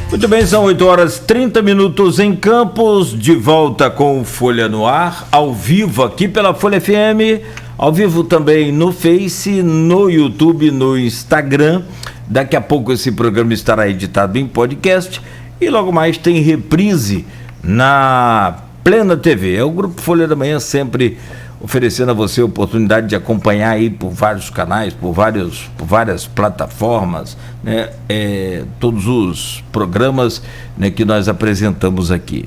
Muito bem, são 8h30 em Campos, de volta com Folha no Ar, ao vivo aqui pela Folha FM, ao vivo também no Face, no YouTube, no Instagram. Daqui a pouco esse programa estará editado em podcast e logo mais tem reprise na Plena TV. É o Grupo Folha da Manhã sempre oferecendo a você a oportunidade de acompanhar aí por vários canais, por várias plataformas, né, todos os programas, né, que nós apresentamos aqui.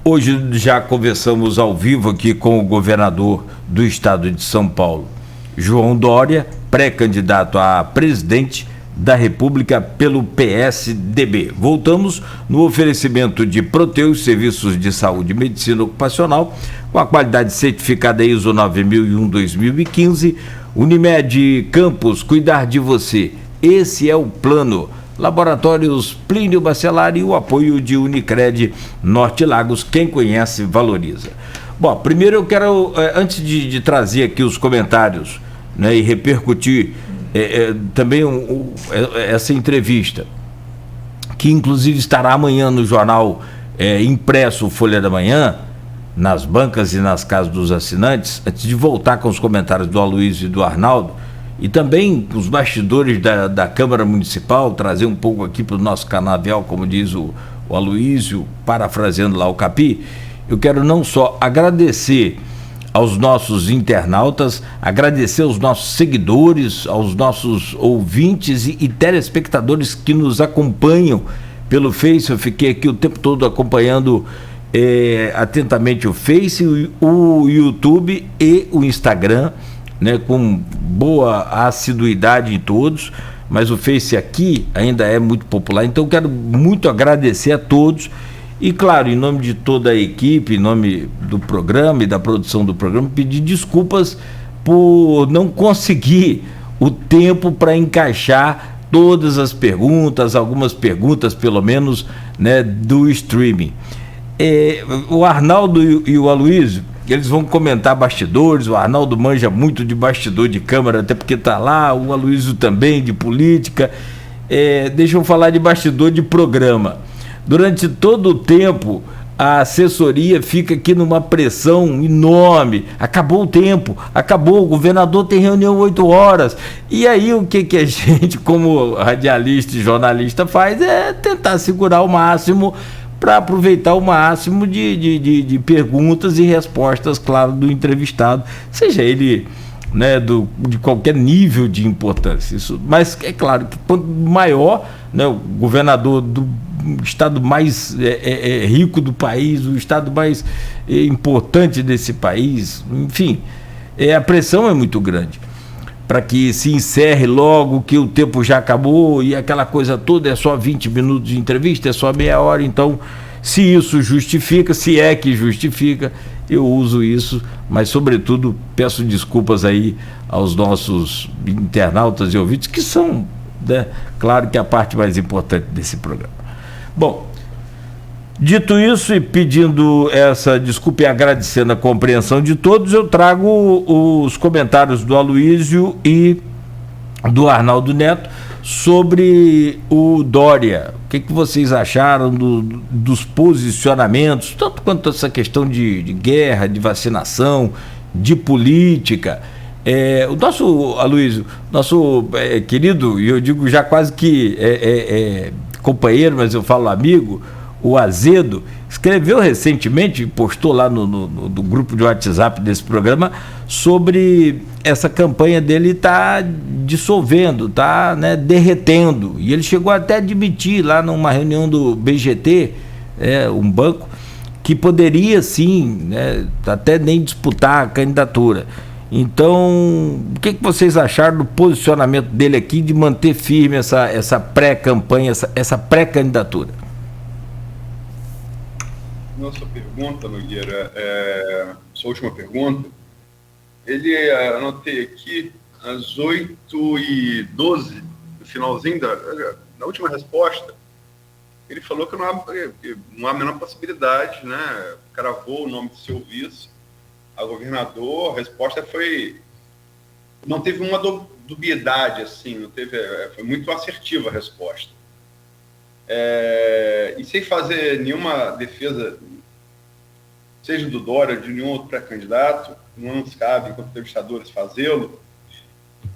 Hoje já conversamos ao vivo aqui com o governador do estado de São Paulo, João Dória, pré-candidato a presidente da República pelo PSDB. Voltamos no oferecimento de Proteus, serviços de saúde e medicina ocupacional, com a qualidade certificada ISO 9001-2015, Unimed Campos, cuidar de você, esse é o plano. Laboratórios Plínio Bacelar e o apoio de Unicred Norte Lagos, quem conhece, valoriza. Bom, primeiro eu quero, antes de trazer aqui os comentários, né, e repercutir também essa entrevista, que inclusive estará amanhã no jornal impresso Folha da Manhã, nas bancas e nas casas dos assinantes, antes de voltar com os comentários do Aloysio e do Arnaldo, e também os bastidores da Câmara Municipal, trazer um pouco aqui para o nosso canavial, como diz o Aloysio, parafraseando lá o Capi. Eu quero não só agradecer aos nossos internautas, agradecer aos nossos seguidores, aos nossos ouvintes e telespectadores que nos acompanham pelo Face. Eu fiquei aqui o tempo todo acompanhando atentamente o Face, o YouTube e o Instagram, né, com boa assiduidade em todos, mas o Face aqui ainda é muito popular, então eu quero muito agradecer a todos. E, claro, em nome de toda a equipe, em nome do programa e da produção do programa, pedir desculpas por não conseguir o tempo para encaixar todas as perguntas, algumas perguntas, pelo menos, né, do streaming. O Arnaldo e o Aloysio, eles vão comentar bastidores. O Arnaldo manja muito de bastidor de Câmara, até porque está lá, o Aloysio também, de política. Deixa eu falar de bastidor de programa. Durante todo o tempo, a assessoria fica aqui numa pressão enorme. Acabou o tempo, acabou, o governador tem reunião 8 horas. E aí o que a gente, como radialista e jornalista, faz é tentar segurar o máximo para aproveitar o máximo de perguntas e respostas, claro, do entrevistado, seja ele, né, de qualquer nível de importância. Isso, mas é claro que quanto maior, né, o governador do estado mais rico do país, o estado mais importante desse país, enfim, a pressão é muito grande para que se encerre logo, que o tempo já acabou e aquela coisa toda, é só 20 minutos de entrevista, é só meia hora. Então, se isso justifica, se é que justifica, eu uso isso, mas sobretudo peço desculpas aí aos nossos internautas e ouvintes, que são, né, claro que a parte mais importante desse programa. Bom, dito isso e pedindo essa desculpa e agradecendo a compreensão de todos, eu trago os comentários do Aloysio e do Arnaldo Neto sobre o Dória. O que vocês acharam dos posicionamentos, tanto quanto essa questão de guerra, de vacinação, de política. O nosso Aloysio, nosso querido, e eu digo já quase que companheiro, mas eu falo amigo, o Azedo, escreveu recentemente, postou lá no grupo de WhatsApp desse programa, sobre essa campanha dele tá dissolvendo, tá, né, derretendo. E ele chegou até a admitir lá numa reunião do BGT, um banco, que poderia sim, né, até nem disputar a candidatura. Então, o que vocês acharam do posicionamento dele aqui de manter firme essa pré-campanha, essa pré-candidatura? Nossa pergunta, Nogueira, sua última pergunta, anotei aqui, às 8h12, no finalzinho da última resposta, ele falou que não há a menor possibilidade, né? Cravou o nome do seu vice a governador. A resposta foi... Não teve uma dubiedade, assim, não teve, foi muito assertiva a resposta. E sem fazer nenhuma defesa, seja do Dória, de nenhum outro pré-candidato, não nos cabe, enquanto entrevistadores, fazê-lo,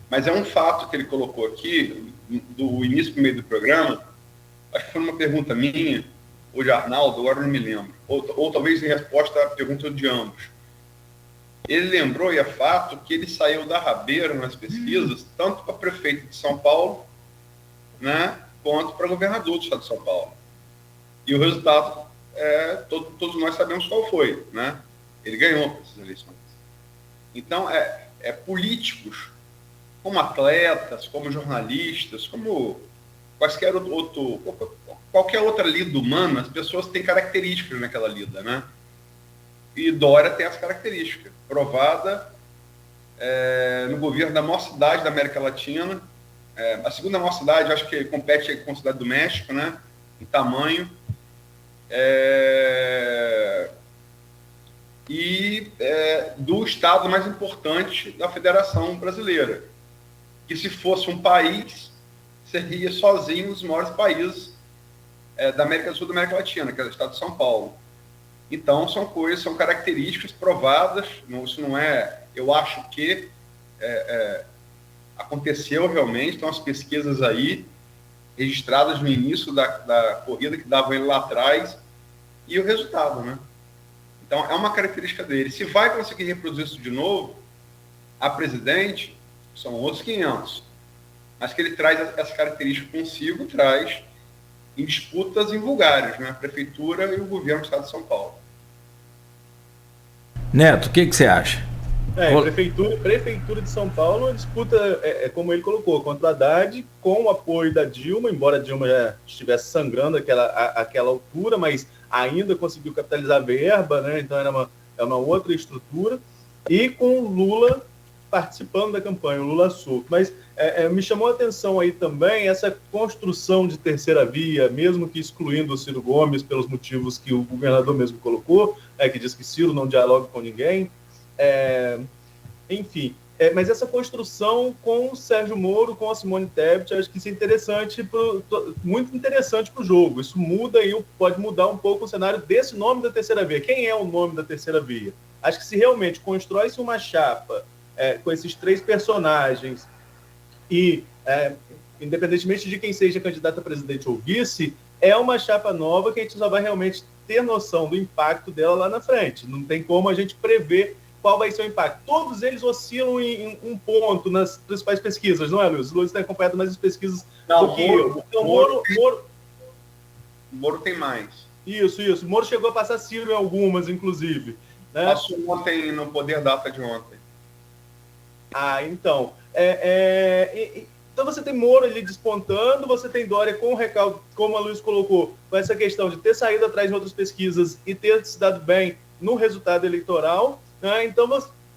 mas é um fato que ele colocou aqui, do início para o meio do programa, acho que foi uma pergunta minha, ou de Arnaldo, agora não me lembro, ou talvez em resposta à pergunta de ambos. Ele lembrou, e é fato, que ele saiu da rabeira nas pesquisas, tanto para prefeito de São Paulo, né, quanto para governador do estado de São Paulo. E o resultado, todos nós sabemos qual foi, né? Ele ganhou essas eleições. Então, políticos, como atletas, como jornalistas, como qualquer outra lida humana, as pessoas têm características naquela lida, né? E Dória tem essa característica, provada no governo da maior cidade da América Latina, a segunda maior cidade, acho que compete com a cidade do México, né? Em tamanho. Do estado mais importante da Federação Brasileira, que se fosse um país, seria sozinho um dos maiores países da América do Sul e da América Latina, que é o estado de São Paulo. Então, são características provadas, isso não é, eu acho que aconteceu realmente, estão as pesquisas aí, registradas no início da corrida, que davam ele lá atrás, e o resultado, né? Então, é uma característica dele. Se vai conseguir reproduzir isso de novo, a presidente, são outros 500. Mas que ele traz essa característica consigo, traz em disputas invulgares, né? A prefeitura e o governo do estado de São Paulo. Neto, o que você acha? Prefeitura de São Paulo, a disputa, como ele colocou, contra o Haddad, com o apoio da Dilma, embora a Dilma já estivesse sangrando àquela altura, mas ainda conseguiu capitalizar a verba, né? Então é uma outra estrutura, e com o Lula participando da campanha, o Lula solto. Mas me chamou a atenção aí também essa construção de terceira via, mesmo que excluindo o Ciro Gomes pelos motivos que o governador mesmo colocou, que diz que Ciro não dialoga com ninguém. Enfim, mas essa construção com o Sérgio Moro, com a Simone Tebet, acho que isso é interessante, muito interessante para o jogo. Isso muda e pode mudar um pouco o cenário desse nome da terceira via. Quem é o nome da terceira via? Acho que se realmente constrói-se uma chapa com esses três personagens e, independentemente de quem seja candidato a presidente ou vice, é uma chapa nova que a gente só vai realmente ter noção do impacto dela lá na frente. Não tem como a gente prever qual vai ser o impacto. Todos eles oscilam em um ponto nas principais pesquisas, não é, Luiz? O Luiz está acompanhado mais as pesquisas do que eu. Então, Moro tem mais. Isso. O Moro chegou a passar Ciro em algumas, inclusive. Né? Passou ontem no Poder Data de ontem. Então. Então você tem Moro ali despontando, você tem Dória com o recalque, como a Luiz colocou, com essa questão de ter saído atrás de outras pesquisas e ter se dado bem no resultado eleitoral. Então,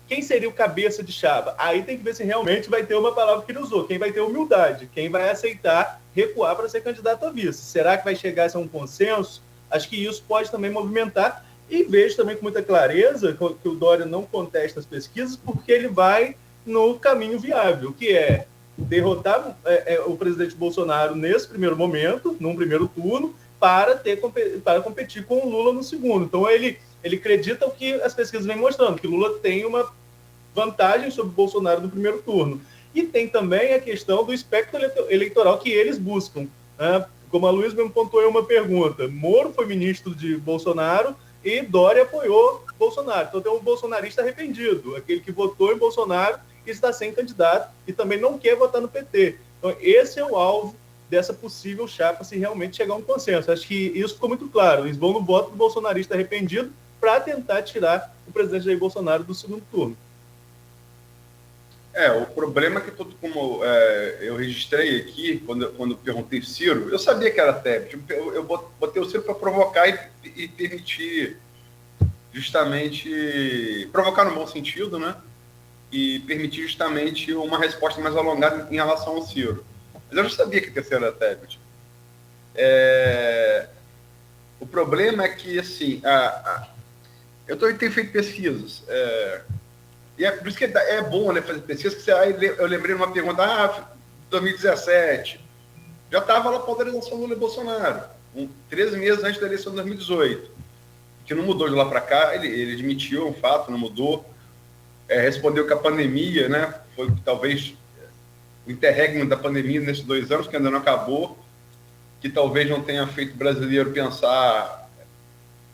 quem seria o cabeça de chapa? Aí tem que ver se realmente vai ter uma palavra que ele usou. Quem vai ter humildade? Quem vai aceitar recuar para ser candidato a vice? Será que vai chegar a um consenso? Acho que isso pode também movimentar. E vejo também com muita clareza que o Dória não contesta as pesquisas porque ele vai no caminho viável, que é derrotar o presidente Bolsonaro nesse primeiro momento, num primeiro turno, para competir com o Lula no segundo. Então, ele acredita o que as pesquisas vêm mostrando, que Lula tem uma vantagem sobre o Bolsonaro no primeiro turno. E tem também a questão do espectro eleitoral que eles buscam. Né? Como a Luiz mesmo pontuou em uma pergunta, Moro foi ministro de Bolsonaro e Dória apoiou Bolsonaro. Então tem um bolsonarista arrependido, aquele que votou em Bolsonaro e está sem candidato e também não quer votar no PT. Então esse é o alvo dessa possível chapa se realmente chegar a um consenso. Acho que isso ficou muito claro. Eles vão no voto do bolsonarista arrependido para tentar tirar o presidente Jair Bolsonaro do segundo turno. O problema é que, como eu registrei aqui, quando perguntei Ciro, eu sabia que era Tebet. Eu botei o Ciro para provocar e permitir, justamente, provocar no bom sentido, né? E permitir justamente uma resposta mais alongada em relação ao Ciro. Mas eu já sabia que a terceira era Tebet. O problema é que, assim, eu tenho feito pesquisas, e por isso que é bom, né, fazer pesquisa, que eu lembrei de uma pergunta, 2017, já estava a polarização do Lula e Bolsonaro, 13 meses antes da eleição de 2018, que não mudou de lá para cá. Ele admitiu, é um fato, não mudou. Respondeu que a pandemia, né, foi talvez o interregno da pandemia nesses 2 anos, que ainda não acabou, que talvez não tenha feito o brasileiro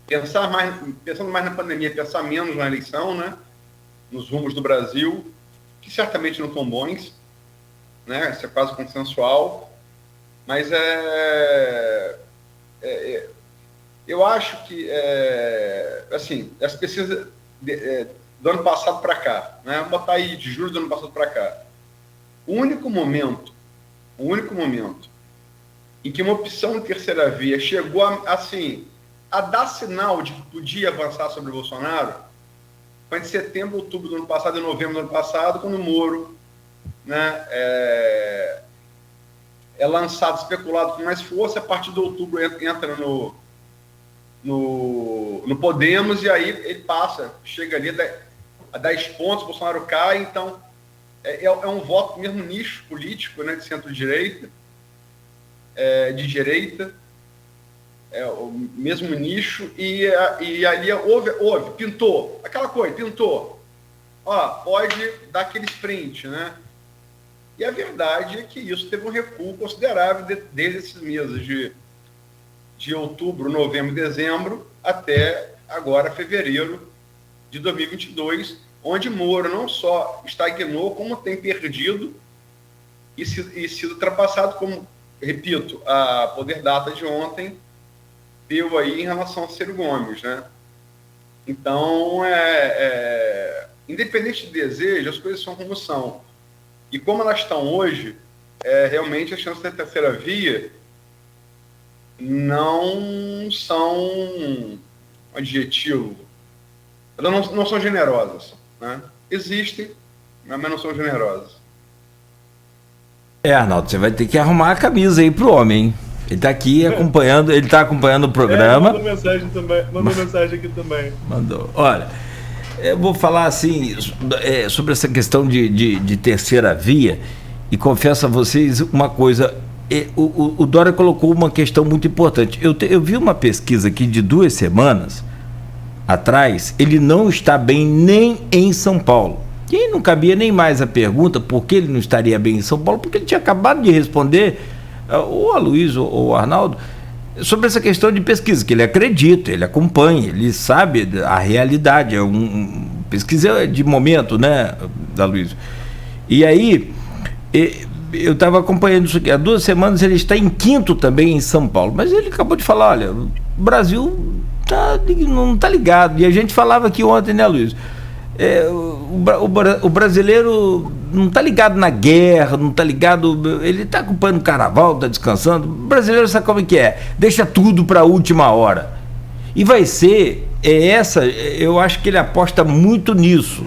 pensando mais na pandemia, pensar menos na eleição, né, nos rumos do Brasil, que certamente não estão bons, né, isso é quase consensual, mas eu acho que, assim, as pesquisas do ano passado para cá, né, vou botar aí de julho do ano passado para cá, o único momento em que uma opção de terceira via chegou a dar sinal de que podia avançar sobre o Bolsonaro foi em setembro, outubro do ano passado e novembro do ano passado, quando o Moro, né, é lançado, especulado com mais força. A partir de outubro entra no Podemos, e aí ele chega ali a 10 pontos, o Bolsonaro cai. Então é um voto mesmo nicho político, né, de centro-direita, de direita, o mesmo nicho, e ali pintou, aquela coisa, pode dar aquele sprint, né? E a verdade é que isso teve um recuo considerável desde esses meses de outubro, novembro e dezembro até agora, fevereiro de 2022, onde Moro não só estagnou, como tem perdido e sido ultrapassado, como, repito, a Poder Data de ontem deu aí em relação ao Ciro Gomes, né? Então, independente de desejo, as coisas são como são. E como elas estão hoje, realmente as chances da terceira via não são um adjetivo. Elas não são generosas, né? Existem, mas não são generosas. Arnaldo, você vai ter que arrumar a camisa aí pro homem, hein? Ele está aqui acompanhando, o programa. Mandou mensagem também, mensagem aqui também. Mandou. Olha, eu vou falar assim sobre essa questão de terceira via, e confesso a vocês uma coisa. O Dória colocou uma questão muito importante. Eu vi uma pesquisa aqui de 2 semanas atrás. Ele não está bem nem em São Paulo. E aí não cabia nem mais a pergunta por que ele não estaria bem em São Paulo, porque ele tinha acabado de responder, ou a Luiz ou o Arnaldo, sobre essa questão de pesquisa, que ele acredita, ele acompanha, ele sabe a realidade. Pesquisa de momento, né, da Luiz? E aí, eu estava acompanhando isso aqui. Há 2 semanas ele está em 5º também em São Paulo. Mas ele acabou de falar, olha, o Brasil não está ligado. E a gente falava aqui ontem, né, Luiz? O brasileiro não está ligado na guerra, não está ligado. Ele está acompanhando o carnaval, está descansando. O brasileiro sabe como é que é, deixa tudo para a última hora. E vai ser eu acho que ele aposta muito nisso.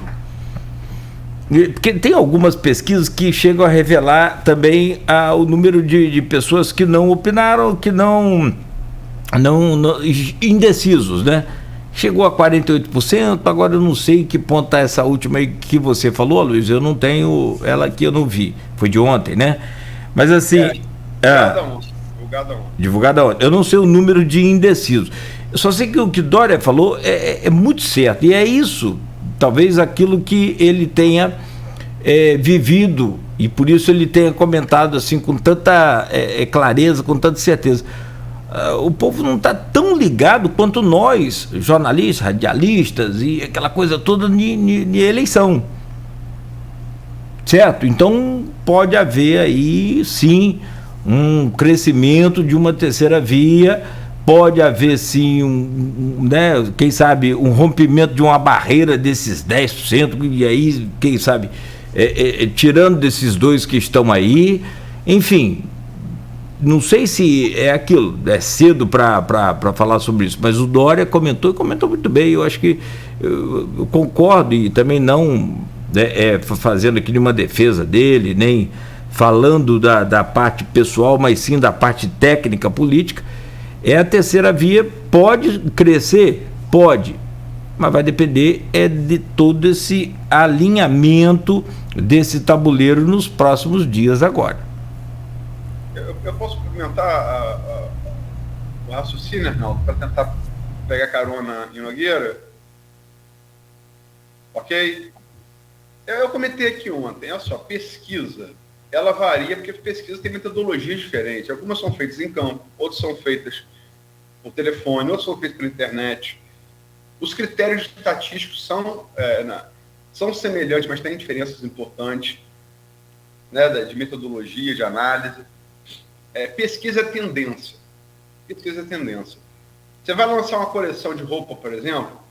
Porque tem algumas pesquisas que chegam a revelar também o número de pessoas que não opinaram, que não indecisos, né? Chegou a 48%, agora eu não sei que ponto está essa última aí que você falou, Luiz, eu não tenho ela aqui, eu não vi, foi de ontem, né? Mas assim... Divulgada ontem. Eu não sei o número de indecisos. Eu só sei que o que Dória falou é muito certo, e é isso, talvez aquilo que ele tenha vivido, e por isso ele tenha comentado assim com tanta clareza, com tanta certeza. O povo não está tão ligado quanto nós, jornalistas, radialistas e aquela coisa toda de eleição, certo? Então pode haver aí sim um crescimento de uma terceira via, pode haver sim né, quem sabe um rompimento de uma barreira desses 10%, e aí quem sabe tirando desses 2 que estão aí, enfim. Não sei se é aquilo, é cedo para falar sobre isso, mas o Dória comentou muito bem. Eu acho que eu concordo, e também não fazendo aqui nenhuma defesa dele, nem falando da parte pessoal, mas sim da parte técnica política. A terceira via pode crescer? Pode, mas vai depender de todo esse alinhamento desse tabuleiro nos próximos dias agora. eu posso complementar o raciocínio, Arnaldo, para tentar pegar carona em Nogueira? Ok? Eu comentei aqui ontem, olha só, pesquisa, ela varia porque pesquisa tem metodologias diferentes. Algumas são feitas em campo, outras são feitas por telefone, outras são feitas pela internet. Os critérios estatísticos são semelhantes, mas têm diferenças importantes, né, de metodologia, de análise. Pesquisa é tendência. Pesquisa é tendência. Você vai lançar uma coleção de roupa, por exemplo,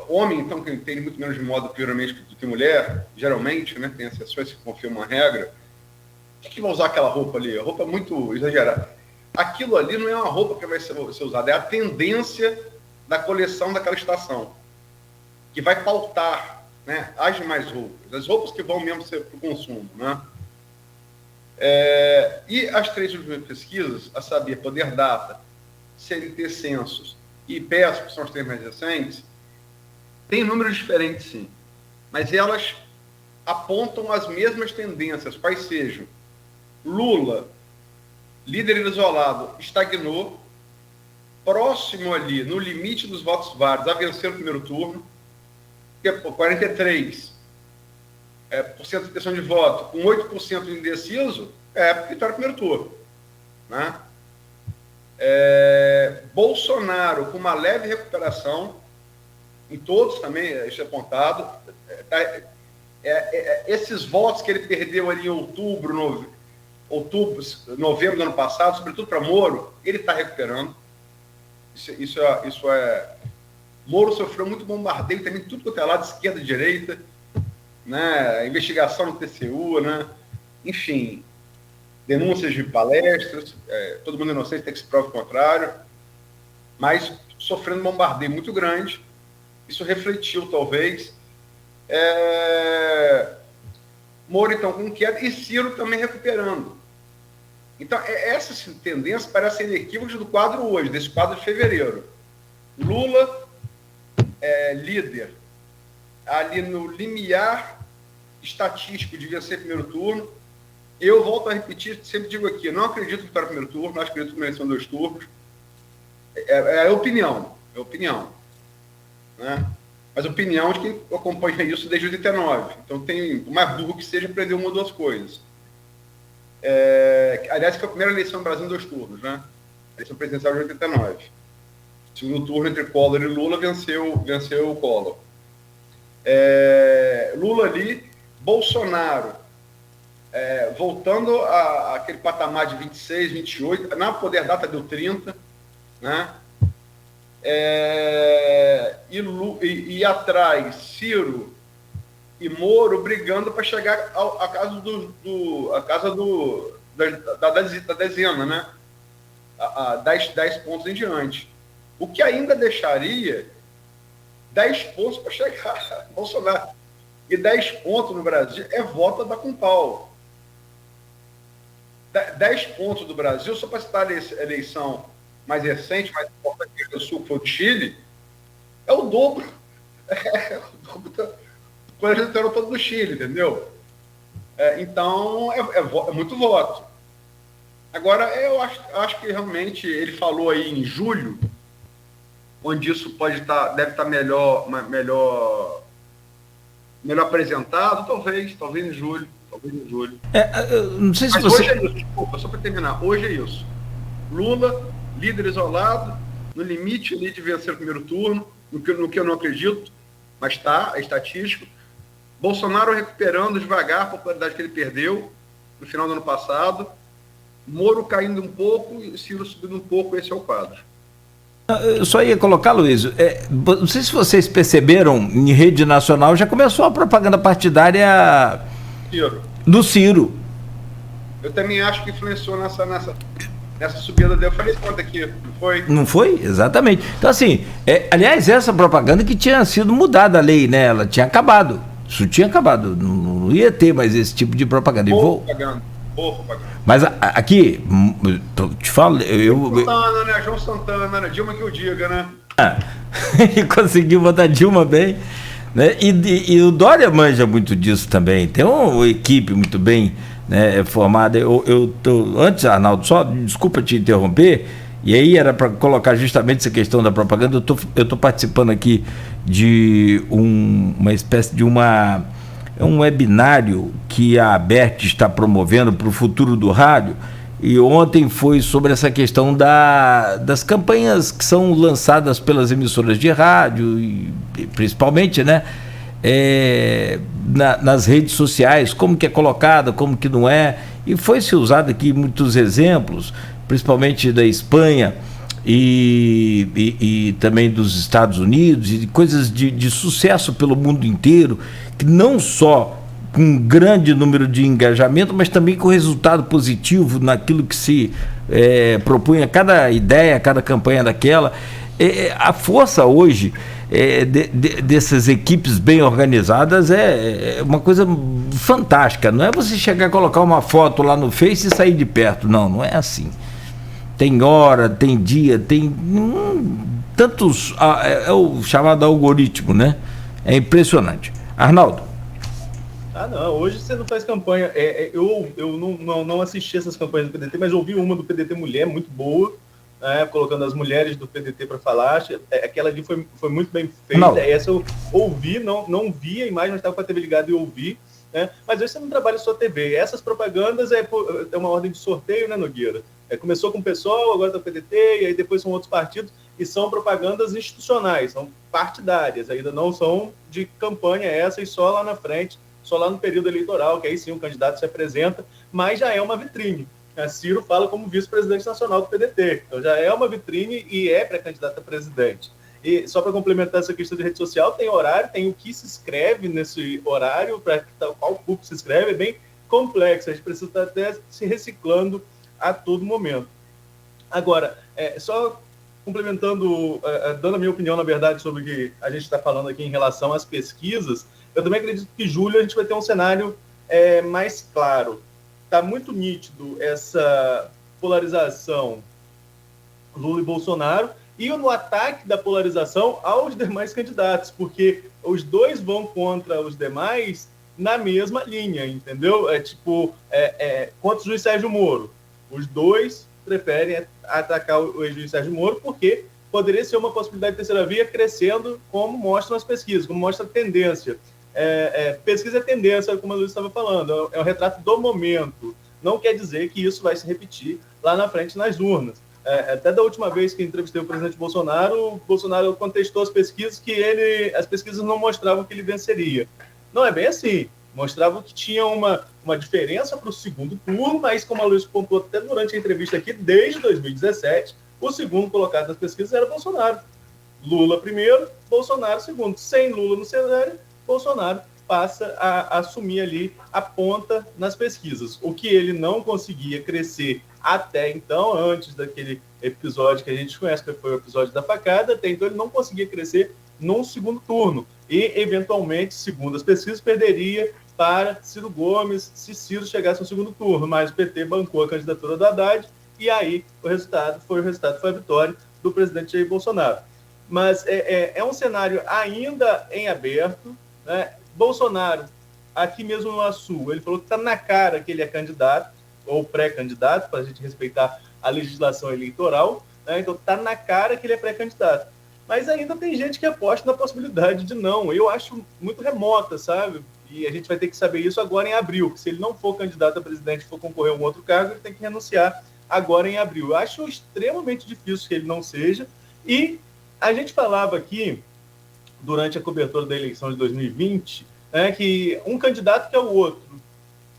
homem, então, que entende muito menos de moda puramente do que mulher, geralmente, né, tem exceções que confirmam uma regra. Por que vai usar aquela roupa ali? A roupa é muito exagerada. Aquilo ali não é uma roupa que vai ser usada, é a tendência da coleção daquela estação, que vai pautar, né, as demais roupas, as roupas que vão mesmo ser para o consumo, né? E as 3 últimas pesquisas, a saber, Poder Data, CNT Census e IPESP, que são as 3 mais recentes, têm números diferentes, sim, mas elas apontam as mesmas tendências, quais sejam. Lula, líder isolado, estagnou, próximo ali, no limite dos votos válidos, a vencer o primeiro turno, 43% de intenção de voto, com 8% de indeciso, vitória no primeiro turno. Né? Bolsonaro, com uma leve recuperação, em todos também, isso é apontado, esses votos que ele perdeu ali em novembro do ano passado, sobretudo para Moro, ele está recuperando. Isso é... Moro sofreu muito bombardeio também, tudo quanto é lado, esquerda e direita, né? Investigação no TCU, né? Enfim, denúncias de palestras, todo mundo inocente tem que se provar o contrário, mas sofrendo um bombardeio muito grande. Isso refletiu, talvez. Moro, então, com queda, e Ciro também recuperando. Então, essas tendências parecem inequívocas do quadro hoje, desse quadro de fevereiro. Lula, líder, ali no limiar estatístico de vencer primeiro turno. Eu volto a repetir, sempre digo aqui, não acredito em vitória no primeiro turno, não acredito que são 2 turnos. É opinião, né? Mas opinião de quem acompanha isso desde 89. Então, tem o mais burro que seja aprender uma ou 2 coisas. Aliás, foi a primeira eleição no Brasil em 2 turnos, né? A eleição presidencial de 89. Segundo turno entre Collor e Lula, venceu o Collor. Lula ali, Bolsonaro, voltando àquele patamar de 26, 28, na Poder Data deu 30, né? E atrás, Ciro e Moro brigando para chegar à casa da dezena, né? A 10 pontos em diante. O que ainda deixaria 10 pontos para chegar a Bolsonaro. E 10 pontos no Brasil é voto da com Paulo. 10 pontos do Brasil, só para citar a eleição mais recente, mais importante do Sul, que foi o Chile, é o dobro. Quando a gente entrou todo do Chile, entendeu? Então, é muito voto. Agora, eu acho que realmente ele falou aí em julho, onde isso deve estar melhor apresentado, talvez em julho. Não sei se Mas você... hoje é isso, desculpa, só para terminar, hoje é isso. Lula, líder isolado, no limite ali de vencer o primeiro turno, no que eu não acredito, mas é estatístico. Bolsonaro recuperando devagar a popularidade que ele perdeu no final do ano passado, Moro caindo um pouco e Ciro subindo um pouco, esse é o quadro. Eu só ia colocar, Luiz, não sei se vocês perceberam, em rede nacional já começou a propaganda partidária do Ciro. Eu também acho que influenciou nessa subida dele. Eu falei quanto aqui, não foi? Não foi? Exatamente. Então, assim, aliás, essa propaganda que tinha sido mudada a lei, né? Ela tinha acabado. Isso tinha acabado. Não ia ter mais esse tipo de propaganda. Boa propaganda. Mas aqui, te falo, Santana, né? João Santana, né? Dilma que eu diga, né? E conseguiu botar Dilma bem, né? E o Dória manja muito disso também. Tem uma equipe muito bem né, formada. Antes, Arnaldo, só desculpa te interromper, e aí era para colocar justamente essa questão da propaganda. Eu estou participando aqui de uma espécie de um webinário que a ABERT está promovendo para o futuro do rádio, e ontem foi sobre essa questão das campanhas que são lançadas pelas emissoras de rádio, e principalmente, né, nas redes sociais, como que é colocada, como que não é, e foi-se usado aqui muitos exemplos, principalmente da Espanha e também dos Estados Unidos, e coisas de sucesso pelo mundo inteiro, que não só com um grande número de engajamento, mas também com resultado positivo naquilo que se propunha, cada ideia, cada campanha daquela. A força hoje dessas equipes bem organizadas é uma coisa fantástica. Não é você chegar a colocar uma foto lá no Face e sair de perto. Não é assim. Tem hora, tem dia, tem tantos... É o chamado algoritmo, né? É impressionante. Arnaldo. Não, hoje você não faz campanha. Eu não assisti essas campanhas do PDT, mas ouvi uma do PDT Mulher, muito boa, né, colocando as mulheres do PDT para falar. Aquela ali foi muito bem feita. Não. Essa eu ouvi, não vi a imagem, mas estava com a TV ligada e ouvi. Né? Mas hoje você não trabalha só TV. Essas propagandas é uma ordem de sorteio, né, Nogueira? Começou com o PSOL, agora está o PDT, e aí depois são outros partidos, e são propagandas institucionais, são partidárias, ainda não são de campanha essas só lá na frente, só lá no período eleitoral, que aí sim o candidato se apresenta, mas já é uma vitrine. A Ciro fala como vice-presidente nacional do PDT, então já é uma vitrine e é pré-candidato a presidente. E só para complementar essa questão de rede social, tem horário, tem o que se escreve nesse horário, para qual público se escreve, é bem complexo, a gente precisa estar até se reciclando a todo momento. Agora, só complementando, dando a minha opinião, na verdade, sobre o que a gente está falando aqui em relação às pesquisas, eu também acredito que em julho a gente vai ter um cenário mais claro. Está muito nítido essa polarização Lula e Bolsonaro e no ataque da polarização aos demais candidatos, porque os dois vão contra os demais na mesma linha, entendeu? Contra o juiz Sérgio Moro. Os dois preferem atacar o ex-juiz Sérgio Moro porque poderia ser uma possibilidade de terceira via crescendo, como mostram as pesquisas, como mostra a tendência. Pesquisa é tendência, como a Luiz estava falando, é um retrato do momento. Não quer dizer que isso vai se repetir lá na frente nas urnas. Até da última vez que entrevistei o presidente Bolsonaro, o Bolsonaro contestou as pesquisas as pesquisas não mostravam que ele venceria. Não é bem assim. Mostravam que tinha uma diferença para o segundo turno, mas como a Luiz pontuou até durante a entrevista aqui, desde 2017, o segundo colocado nas pesquisas era Bolsonaro. Lula primeiro, Bolsonaro segundo. Sem Lula no cenário, Bolsonaro passa a assumir ali a ponta nas pesquisas. O que ele não conseguia crescer até então, antes daquele episódio que a gente conhece, que foi o episódio da facada, até então ele não conseguia crescer num segundo turno. E, eventualmente, segundo as pesquisas, perderia para Ciro Gomes se Ciro chegasse no segundo turno. Mas o PT bancou a candidatura do Haddad e aí o resultado foi a vitória do presidente Jair Bolsonaro. Mas é um cenário ainda em aberto, né? Bolsonaro, aqui mesmo no Açu, ele falou que está na cara que ele é candidato, ou pré-candidato, para a gente respeitar a legislação eleitoral, né? Então está na cara que ele é pré-candidato. Mas ainda tem gente que aposta na possibilidade de não. Eu acho muito remota, sabe? E a gente vai ter que saber isso agora em abril, que se ele não for candidato a presidente, for concorrer a um outro cargo, ele tem que renunciar agora em abril. Eu acho extremamente difícil que ele não seja. E a gente falava aqui, durante a cobertura da eleição de 2020, né, que um candidato que é o outro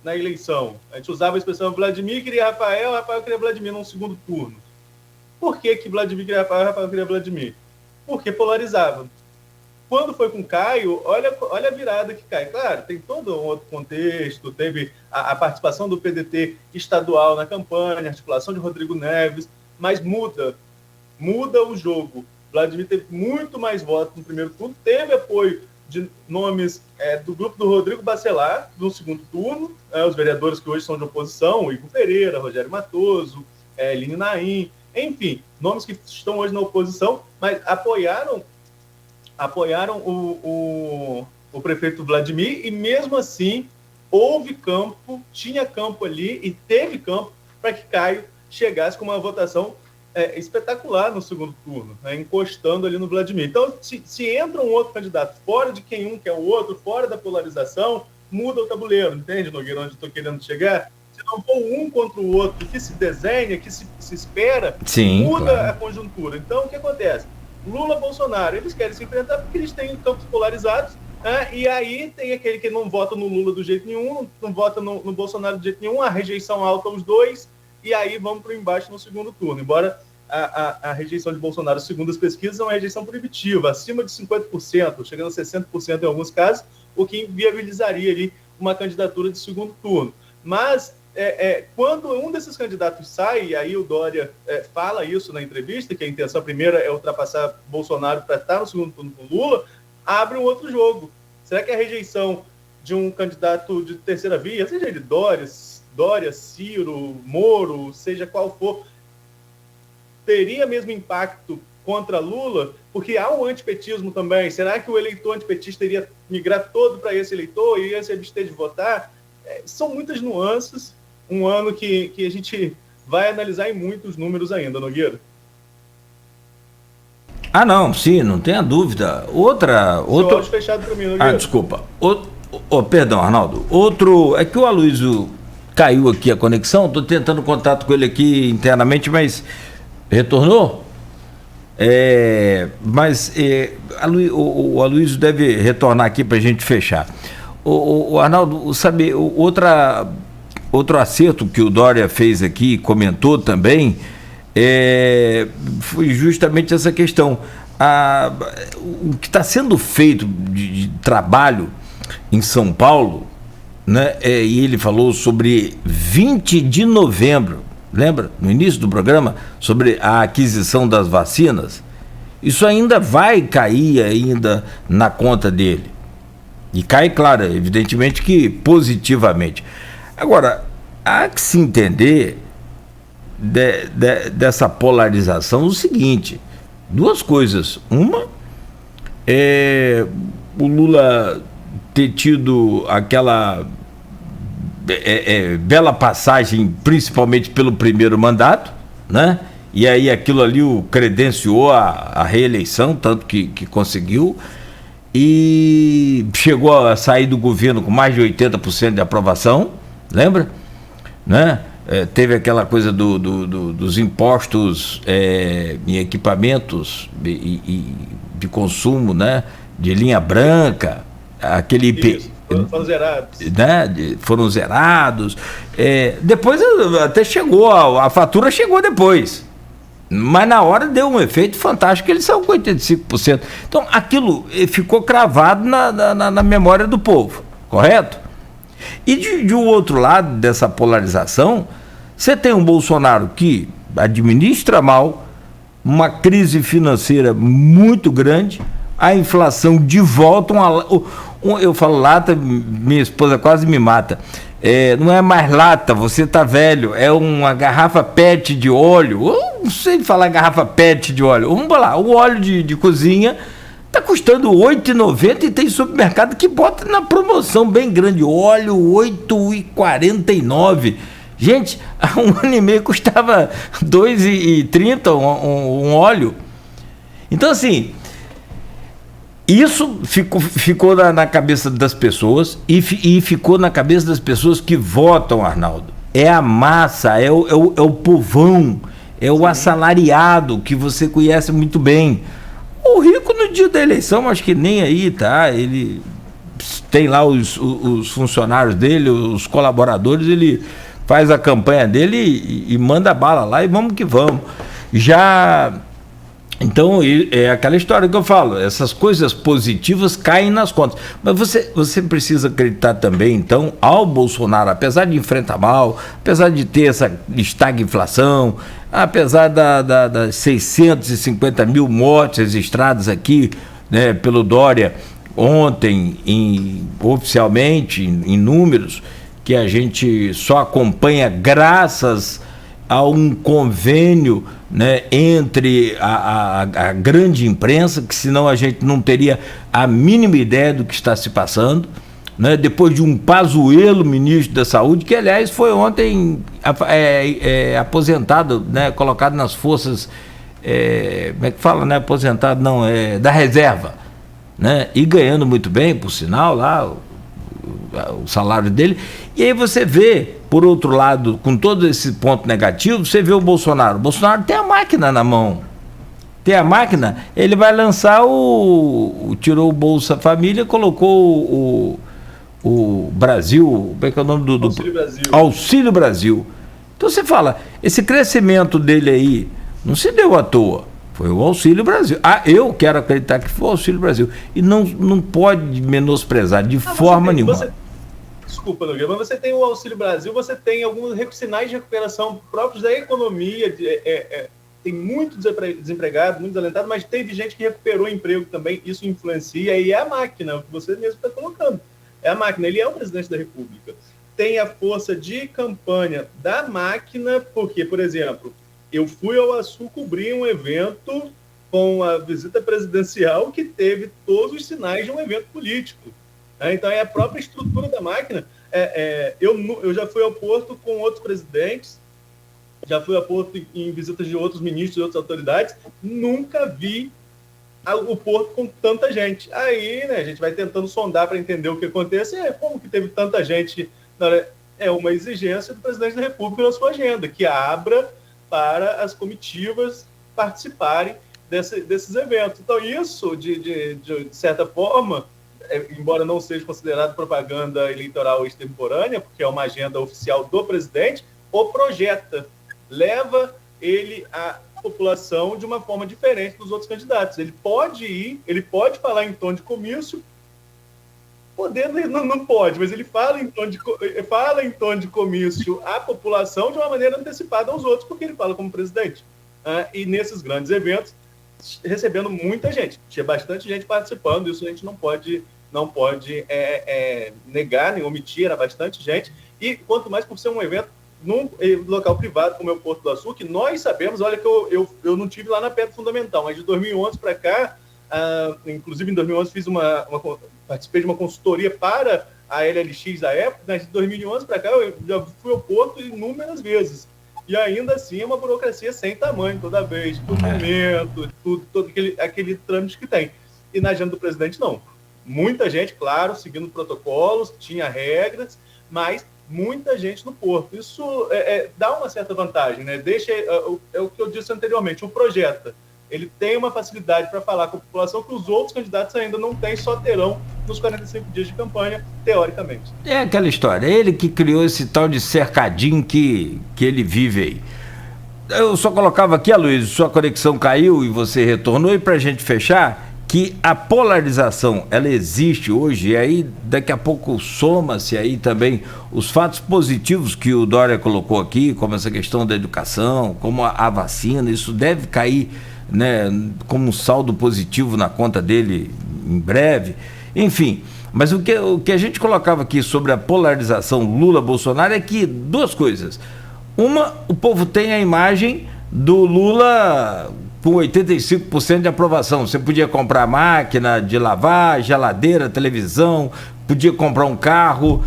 na eleição. A gente usava a expressão Vladimir queria Rafael, Rafael queria Vladimir num segundo turno. Por que Vladimir queria Rafael, Rafael queria Vladimir? Porque polarizava. Quando foi com Caio, olha a virada que cai. Claro, tem todo um outro contexto, teve a participação do PDT estadual na campanha, a articulação de Rodrigo Neves, mas muda o jogo. Vladimir teve muito mais votos no primeiro turno, teve apoio de nomes do grupo do Rodrigo Bacelar no segundo turno, os vereadores que hoje são de oposição, Igor Pereira, Rogério Matoso, Lini Naim, enfim, nomes que estão hoje na oposição, mas apoiaram o prefeito Vladimir e mesmo assim tinha campo ali e teve campo para que Caio chegasse com uma votação espetacular no segundo turno, né, encostando ali no Vladimir. Então, se entra um outro candidato fora de quem um quer o outro, fora da polarização, muda o tabuleiro, entende, Nogueira, onde estou querendo chegar? Se não for um contra o outro, que se desenha, que se espera, sim, muda claro. a conjuntura. Então, o que acontece? Lula, Bolsonaro, eles querem se enfrentar porque eles têm campos polarizados, né? E aí tem aquele que não vota no Lula do jeito nenhum, não vota no Bolsonaro do jeito nenhum, a rejeição alta aos dois, e aí vamos para o embate no segundo turno. Embora a rejeição de Bolsonaro, segundo as pesquisas, é uma rejeição proibitiva, acima de 50%, chegando a 60% em alguns casos, o que inviabilizaria ali uma candidatura de segundo turno. Mas quando um desses candidatos sai, e aí o Dória fala isso na entrevista, que a intenção primeira é ultrapassar Bolsonaro para estar no segundo turno com Lula, abre um outro jogo. Será que a rejeição de um candidato de terceira via, seja ele Dória, Ciro, Moro, seja qual for, teria mesmo impacto contra Lula? Porque há um antipetismo também. Será que o eleitor antipetista iria migrar todo para esse eleitor e ia se abster de votar? São muitas nuances. Um ano que a gente vai analisar em muitos números ainda, Nogueira. Ah, não, sim, não tenha dúvida. Seu áudio fechado para mim, Nogueira. Desculpa. Perdão, Arnaldo. É que o Aloysio caiu aqui a conexão, estou tentando contato com ele aqui internamente, mas retornou? O Aloysio deve retornar aqui para a gente fechar. O Arnaldo, sabe, outro acerto que o Dória fez aqui, comentou também, foi justamente essa questão. O que está sendo feito de trabalho em São Paulo, né, e ele falou sobre 20 de novembro, lembra? No início do programa, sobre a aquisição das vacinas. Isso ainda vai cair ainda na conta dele. E cai, claro, evidentemente que positivamente. Agora, há que se entender dessa polarização o seguinte: duas coisas. Uma é o Lula ter tido aquela bela passagem, principalmente pelo primeiro mandato, né? E aí aquilo ali o credenciou a reeleição, tanto que conseguiu, e chegou a sair do governo com mais de 80% de aprovação, lembra? Né? Teve aquela coisa dos impostos em equipamentos de consumo, né? De linha branca, aquele IP. Foram zerados. Né? Foram zerados. Depois até chegou, a fatura chegou depois. Mas na hora deu um efeito fantástico, ele saiu com 85%. Então aquilo ficou cravado na memória do povo, correto? E de um outro lado dessa polarização, você tem um Bolsonaro que administra mal, uma crise financeira muito grande, a inflação de volta, eu falo lata, minha esposa quase me mata. Não é mais lata, você tá velho, é uma garrafa PET de óleo. Eu não sei falar garrafa PET de óleo. Vamos lá, o óleo de cozinha tá custando R$ 8,90 e tem supermercado que bota na promoção bem grande, óleo R$ 8,49. Gente, há um ano e meio custava R$ 2,30 um óleo. Então, assim, isso ficou na cabeça das pessoas e ficou na cabeça das pessoas que votam, Arnaldo. É a massa, é o povão, é o assalariado que você conhece muito bem. O rico no dia da eleição, acho que nem aí, tá? Ele tem lá os funcionários dele, os colaboradores, ele faz a campanha dele e manda bala lá e vamos que vamos. Então, é aquela história que eu falo, essas coisas positivas caem nas contas. Mas você precisa acreditar também, então, ao Bolsonaro, apesar de enfrentar mal, apesar de ter essa estagflação, apesar das 650 mil mortes registradas aqui, né, pelo Dória ontem, oficialmente, em números, que a gente só acompanha graças a um convênio, né, entre a grande imprensa, que senão a gente não teria a mínima ideia do que está se passando. né, depois de um Pazuello, ministro da Saúde, que aliás foi ontem aposentado, né, colocado nas forças, como é que fala, né, aposentado não, da reserva, né, e ganhando muito bem, por sinal, lá o salário dele. E aí você vê, por outro lado, com todo esse ponto negativo, você vê o Bolsonaro tem a máquina na mão. Tem a máquina, ele vai lançar tirou o Bolsa Família, colocou o Brasil, como é que é o nome do Auxílio Brasil. Auxílio Brasil. Então você fala, esse crescimento dele aí não se deu à toa, foi o Auxílio Brasil. Eu quero acreditar que foi o Auxílio Brasil. E não pode menosprezar de forma nenhuma. Desculpa, Nogueira, mas você tem o Auxílio Brasil, você tem alguns sinais de recuperação próprios da economia, tem muito desempregado, muito desalentado, mas teve gente que recuperou emprego também, isso influencia, e é a máquina, o que você mesmo está colocando. É a máquina, ele é o presidente da República. Tem a força de campanha da máquina, porque, por exemplo, eu fui ao Açu cobrir um evento com a visita presidencial que teve todos os sinais de um evento político. Então, é a própria estrutura da máquina. Eu já fui ao Porto com outros presidentes, já fui ao Porto em visitas de outros ministros e outras autoridades, nunca vi o Porto com tanta gente. Aí, né, a gente vai tentando sondar para entender o que acontece. Como que teve tanta gente? É uma exigência do presidente da República na sua agenda, que abra para as comitivas participarem desses eventos. Então, isso, de certa forma, embora não seja considerado propaganda eleitoral extemporânea, porque é uma agenda oficial do presidente, o projeta, leva ele à população de uma forma diferente dos outros candidatos. Ele pode falar em tom de comício, não pode, mas ele fala em tom de comício à população de uma maneira antecipada aos outros, porque ele fala como presidente. E nesses grandes eventos, recebendo muita gente. Tinha bastante gente participando, isso a gente não pode negar nem omitir, era bastante gente. E quanto mais por ser um evento num local privado, como é o Porto do Açu, que nós sabemos, olha que eu não tive lá na Pedra Fundamental, mas de 2011 para cá, inclusive em 2011 participei de uma consultoria para a LLX da época, mas de 2011 para cá eu já fui ao Porto inúmeras vezes. E ainda assim é uma burocracia sem tamanho toda vez, documento, todo aquele trâmite que tem. E na agenda do presidente, não. Muita gente, claro, seguindo protocolos, tinha regras, mas muita gente no Porto. Isso dá uma certa vantagem, né? É o que eu disse anteriormente, o projeta. Ele tem uma facilidade para falar com a população que os outros candidatos ainda não têm, só terão nos 45 dias de campanha, teoricamente. É aquela história, ele que criou esse tal de cercadinho que ele vive aí. Eu só colocava aqui, Aloysio, sua conexão caiu e você retornou, e para a gente fechar, que a polarização, ela existe hoje, e aí daqui a pouco soma-se aí também os fatos positivos que o Dória colocou aqui, como essa questão da educação, como a vacina, isso deve cair, né, como um saldo positivo na conta dele em breve, enfim. Mas o que a gente colocava aqui sobre a polarização Lula-Bolsonaro é que duas coisas. Uma, o povo tem a imagem do Lula com 85% de aprovação. Você podia comprar máquina de lavar, geladeira, televisão, podia comprar um carro.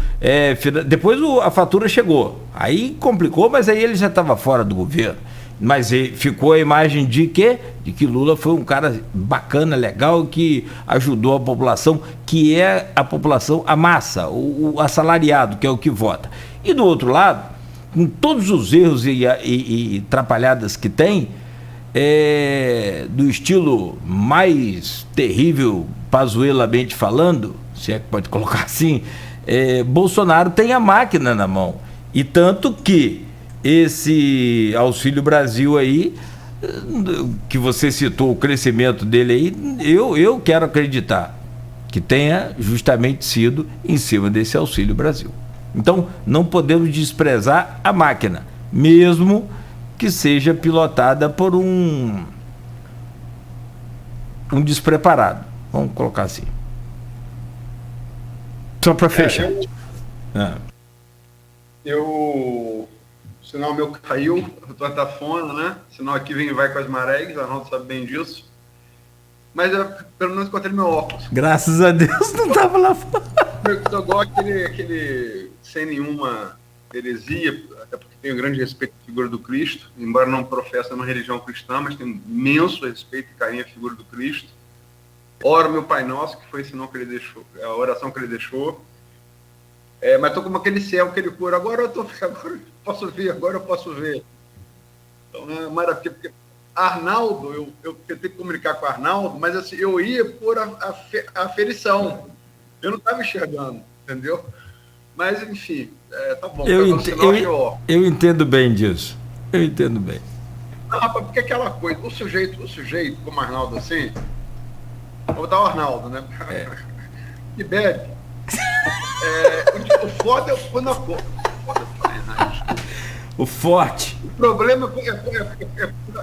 Depois a fatura chegou. Aí complicou, mas aí ele já estava fora do governo. Mas ficou a imagem de quê? De que Lula foi um cara bacana, legal, que ajudou a população, que é a população, a massa, o assalariado, que é o que vota. E do outro lado, com todos os erros e trapalhadas que tem, do estilo mais terrível, pazuelamente falando, se é que pode colocar assim, Bolsonaro tem a máquina na mão. E tanto que esse Auxílio Brasil aí, que você citou o crescimento dele aí, eu quero acreditar que tenha justamente sido em cima desse Auxílio Brasil. Então, não podemos desprezar a máquina, mesmo que seja pilotada por um despreparado. Vamos colocar assim. Só para fechar. O sinal meu caiu, eu tô atafona, né? O sinal aqui vai com as marés, o Arnaldo sabe bem disso. Mas pelo menos encontrei meu óculos. Graças a Deus não tava lá fora. Eu gosto aquele sem nenhuma heresia, até porque tenho grande respeito à figura do Cristo, embora não professe uma religião cristã, mas tenho imenso respeito e carinho à figura do Cristo. Oro meu Pai Nosso, que foi esse não que ele deixou, a oração que ele deixou. Mas estou como aquele céu que ele cura. Agora eu posso ver. Então, é maravilha, porque Arnaldo, eu tentei comunicar com o Arnaldo, mas assim, eu ia por aferição. Eu não estava enxergando, entendeu? Mas, enfim, tá bom. Eu entendo bem disso. Eu entendo bem. Não, rapaz, porque aquela coisa, o sujeito como Arnaldo, assim, vou botar o Arnaldo, né? E bebe. O foda é quando acorda. O forte. O problema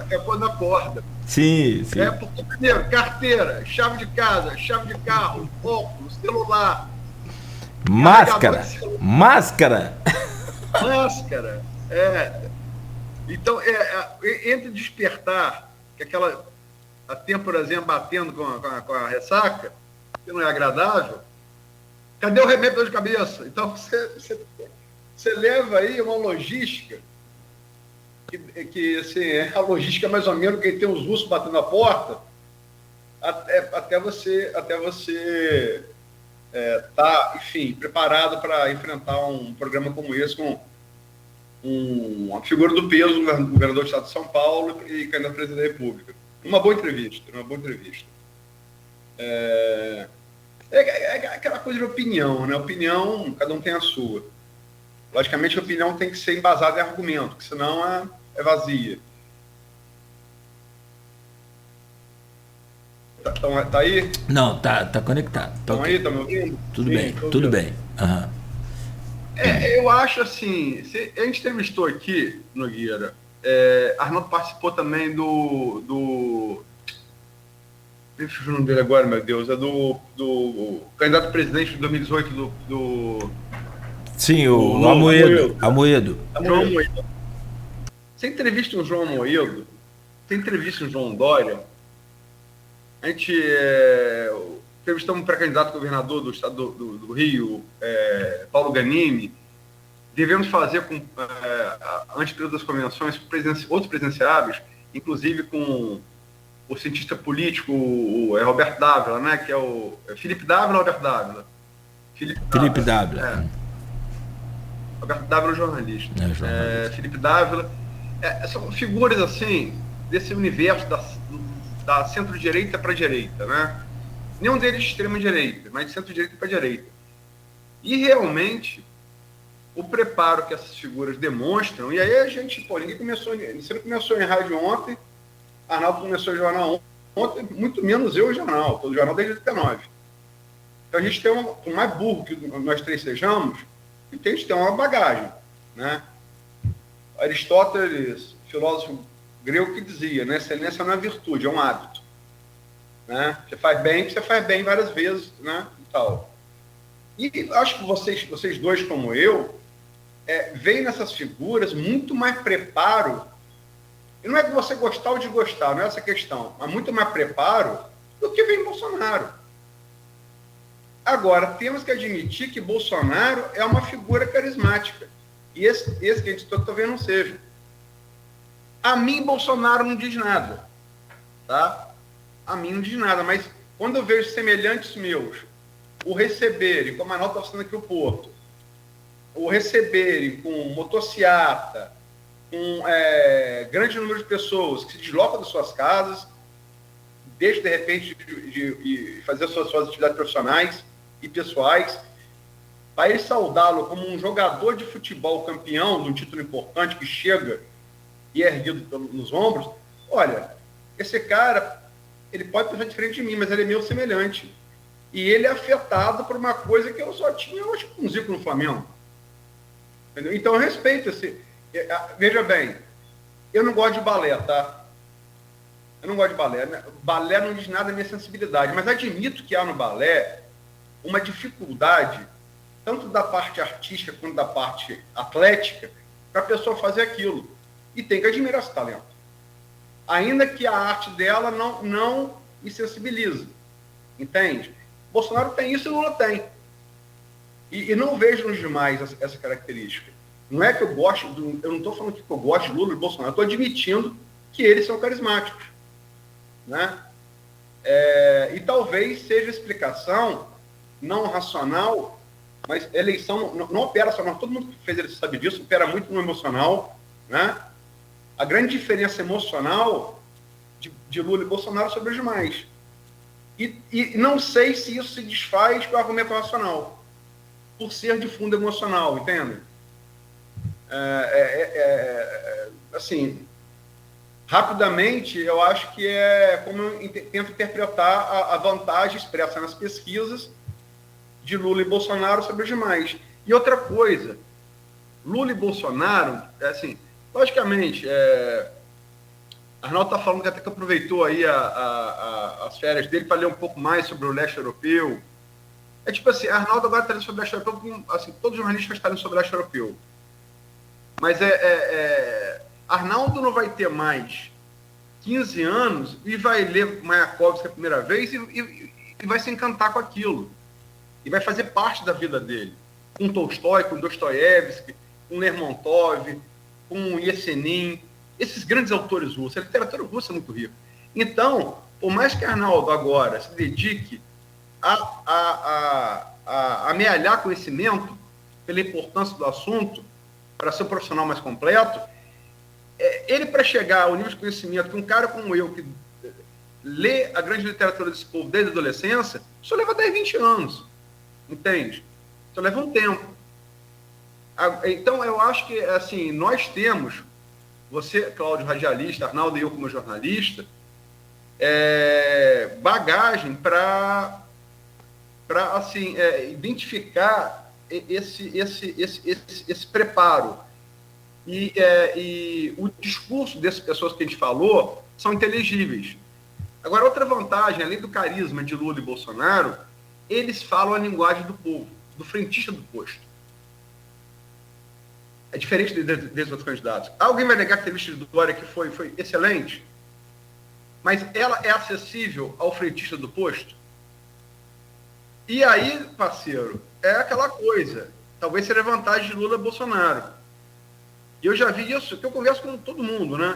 é quando acorda. Sim. Porque, primeiro, carteira, chave de casa, chave de carro, óculos, celular. Máscara. Então, entre despertar, que a têmporazinha batendo com a ressaca, que não é agradável, cadê o remédio para dor de cabeça? Então, você leva aí uma logística, que assim, é a logística mais ou menos que tem os russos batendo na porta, até você tá, enfim, preparado para enfrentar um programa como esse com uma figura do peso, governador do estado de São Paulo e candidato a presidente da República. Uma boa entrevista. É aquela coisa de opinião, né? Opinião, cada um tem a sua. Logicamente, a opinião tem que ser embasada em argumento, porque senão é vazia. Tá aí? Não, tá conectado. Estão aí? Estão me ouvindo? Tudo bem. Uhum. Eu acho assim, a gente entrevistou aqui, Nogueira, Arnaldo participou também do deixa o nome dele agora, meu Deus, é do candidato a presidente de 2018 Sim, o Amoedo. João Amoedo. Você entrevista um João Amoedo, você entrevista um João Dória, a gente entrevistamos um pré-candidato a governador do estado do Rio, Paulo Ganimi. Devemos fazer, antes das convenções, outros presidenciáveis, inclusive com o cientista político, o Roberto Dávila, né, que é o Felipe Dávila ou Roberto Dávila? Felipe Dávila. Roberto Dávila é o jornalista. Felipe Dávila. São figuras, assim, desse universo da centro-direita para a direita, né? Nenhum deles de extrema-direita, mas de centro-direita para a direita. E, realmente, o preparo que essas figuras demonstram, e aí a gente, você não começou em rádio ontem, Arnaldo começou em jornal ontem, muito menos eu em jornal, todo jornal desde 89. Então a gente tem por mais burro que nós três sejamos, a gente tem uma bagagem, né? Aristóteles, filósofo grego, que dizia, né? Excelência não é virtude, é um hábito, né? Você faz bem várias vezes, né? E tal. E acho que vocês dois, como eu, veem nessas figuras muito mais preparo. E não é que você gostar ou desgostar, não é essa a questão, mas muito mais preparo do que vem Bolsonaro. Agora, temos que admitir que Bolsonaro é uma figura carismática. E esse que a gente talvez não seja. A mim, Bolsonaro não diz nada. Tá? A mim não diz nada, mas quando eu vejo semelhantes meus o receberem, como a Arnaldo está falando aqui o Porto, o receberem com motociata, com grande número de pessoas que se deslocam das suas casas, deixam, de repente, de fazer suas atividades profissionais e pessoais, para ele saudá-lo como um jogador de futebol campeão de um título importante que chega e é erguido nos ombros. Olha, esse cara, ele pode pensar diferente de mim, mas ele é meu semelhante. E ele é afetado por uma coisa que eu só tinha, eu acho, um Zico no Flamengo. Entendeu? Então, eu respeito esse... Veja bem, eu não gosto de balé, tá? Eu não gosto de balé. Balé não diz nada da minha sensibilidade, mas admito que há no balé uma dificuldade, tanto da parte artística quanto da parte atlética, para a pessoa fazer aquilo. E tem que admirar esse talento. Ainda que a arte dela não me sensibilize. Entende? Bolsonaro tem isso e Lula tem. E não vejo nos demais essa característica. Não é que eu gosto, eu não estou falando que eu gosto de Lula e Bolsonaro, eu estou admitindo que eles são carismáticos. Né? E talvez seja explicação não racional, mas eleição não opera só, todo mundo que fez eleição sabe disso, opera muito no emocional. Né? A grande diferença emocional de Lula e Bolsonaro sobre os demais. E não sei se isso se desfaz com o argumento racional, por ser de fundo emocional, entende? Assim, rapidamente, eu acho que é como eu tento interpretar a vantagem expressa nas pesquisas de Lula e Bolsonaro sobre os demais. E outra coisa, Lula e Bolsonaro, assim, logicamente, Arnaldo está falando que até que aproveitou aí as férias dele para ler um pouco mais sobre o leste europeu. É tipo assim, Arnaldo agora está lendo sobre o leste europeu, assim, todos os jornalistas estão lendo sobre o leste europeu. Mas Arnaldo não vai ter mais 15 anos e vai ler Mayakovsky a primeira vez e vai se encantar com aquilo. E vai fazer parte da vida dele. Com Tolstói, com Dostoiévski, com Lermontov, com Yesenin, esses grandes autores russos. A literatura russa é muito rica. Então, por mais que Arnaldo agora se dedique a amealhar conhecimento pela importância do assunto, para ser um profissional mais completo, ele, para chegar ao nível de conhecimento que um cara como eu, que lê a grande literatura desse povo desde a adolescência, isso leva 10, 20 anos. Entende? Isso leva um tempo. Então, eu acho que, assim, nós temos, você, Cláudio, radialista, Arnaldo e eu como jornalista, bagagem para assim, identificar esse preparo. E o discurso dessas pessoas que a gente falou são inteligíveis. Agora, outra vantagem, além do carisma de Lula e Bolsonaro, eles falam a linguagem do povo, do frentista do posto. É diferente desses outros candidatos. Alguém vai negar que a entrevista de Dória que foi excelente? Mas ela é acessível ao frentista do posto? E aí, parceiro, é aquela coisa. Talvez seja a vantagem de Lula e Bolsonaro. E eu já vi isso, que eu converso com todo mundo, né?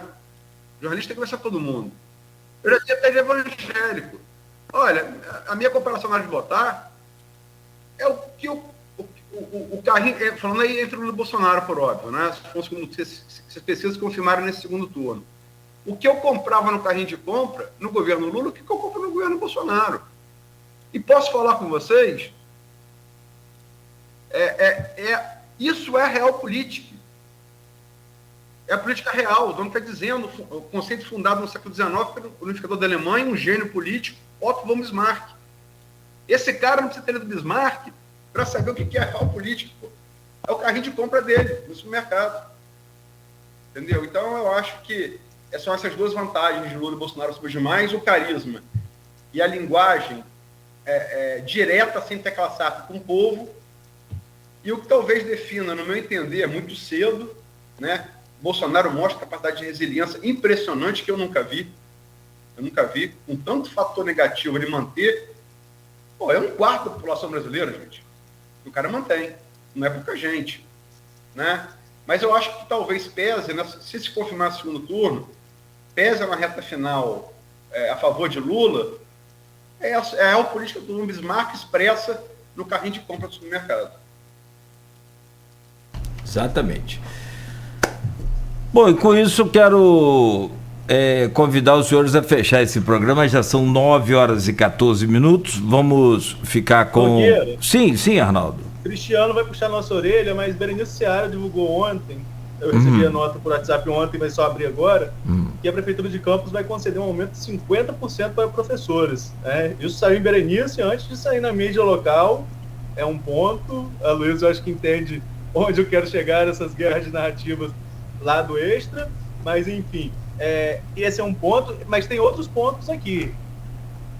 O jornalista tem que conversar com todo mundo. Eu já vi até de evangélico. Olha, a minha comparação na hora de votar é o que o carrinho, falando aí entre o Lula e o Bolsonaro, por óbvio, né? Se as pesquisas confirmaram nesse segundo turno. O que eu comprava no carrinho de compra no governo Lula, o que eu compro no governo Bolsonaro. E posso falar com vocês, isso é real política. É a política real. O dono está dizendo, o conceito fundado no século XIX pelo unificador da Alemanha, um gênio político, Otto von Bismarck. Esse cara não precisa ter lido Bismarck para saber o que é real político. É o carrinho de compra dele, no supermercado. Entendeu? Então, eu acho que são essas duas vantagens de Lula e Bolsonaro sobre os demais, o carisma e a linguagem direta, sem tecla SAP, com o povo. E o que talvez defina, no meu entender, muito cedo, né? Bolsonaro mostra capacidade de resiliência impressionante que eu nunca vi. Com tanto fator negativo ele manter. Pô, é 1/4 da população brasileira, gente. O cara mantém. Não é pouca gente. Né? Mas eu acho que talvez pese, né, se confirmar o segundo turno, pese na reta final a favor de Lula, é a política do Bismarck expressa no carrinho de compra do supermercado. Exatamente. Bom, e com isso eu quero convidar os senhores a fechar esse programa. Já são 9h14. Vamos ficar com... Sim, Arnaldo. Cristiano vai puxar nossa orelha, mas Berenice Seara divulgou ontem, eu recebi a nota por WhatsApp ontem, mas só abri agora, que a Prefeitura de Campos vai conceder um aumento de 50% para professores. Isso saiu em Berenice antes de sair na mídia local. É um ponto. A Luísa, eu acho que entende onde eu quero chegar nessas guerras de narrativas lá do Extra, mas enfim, esse é um ponto, mas tem outros pontos aqui.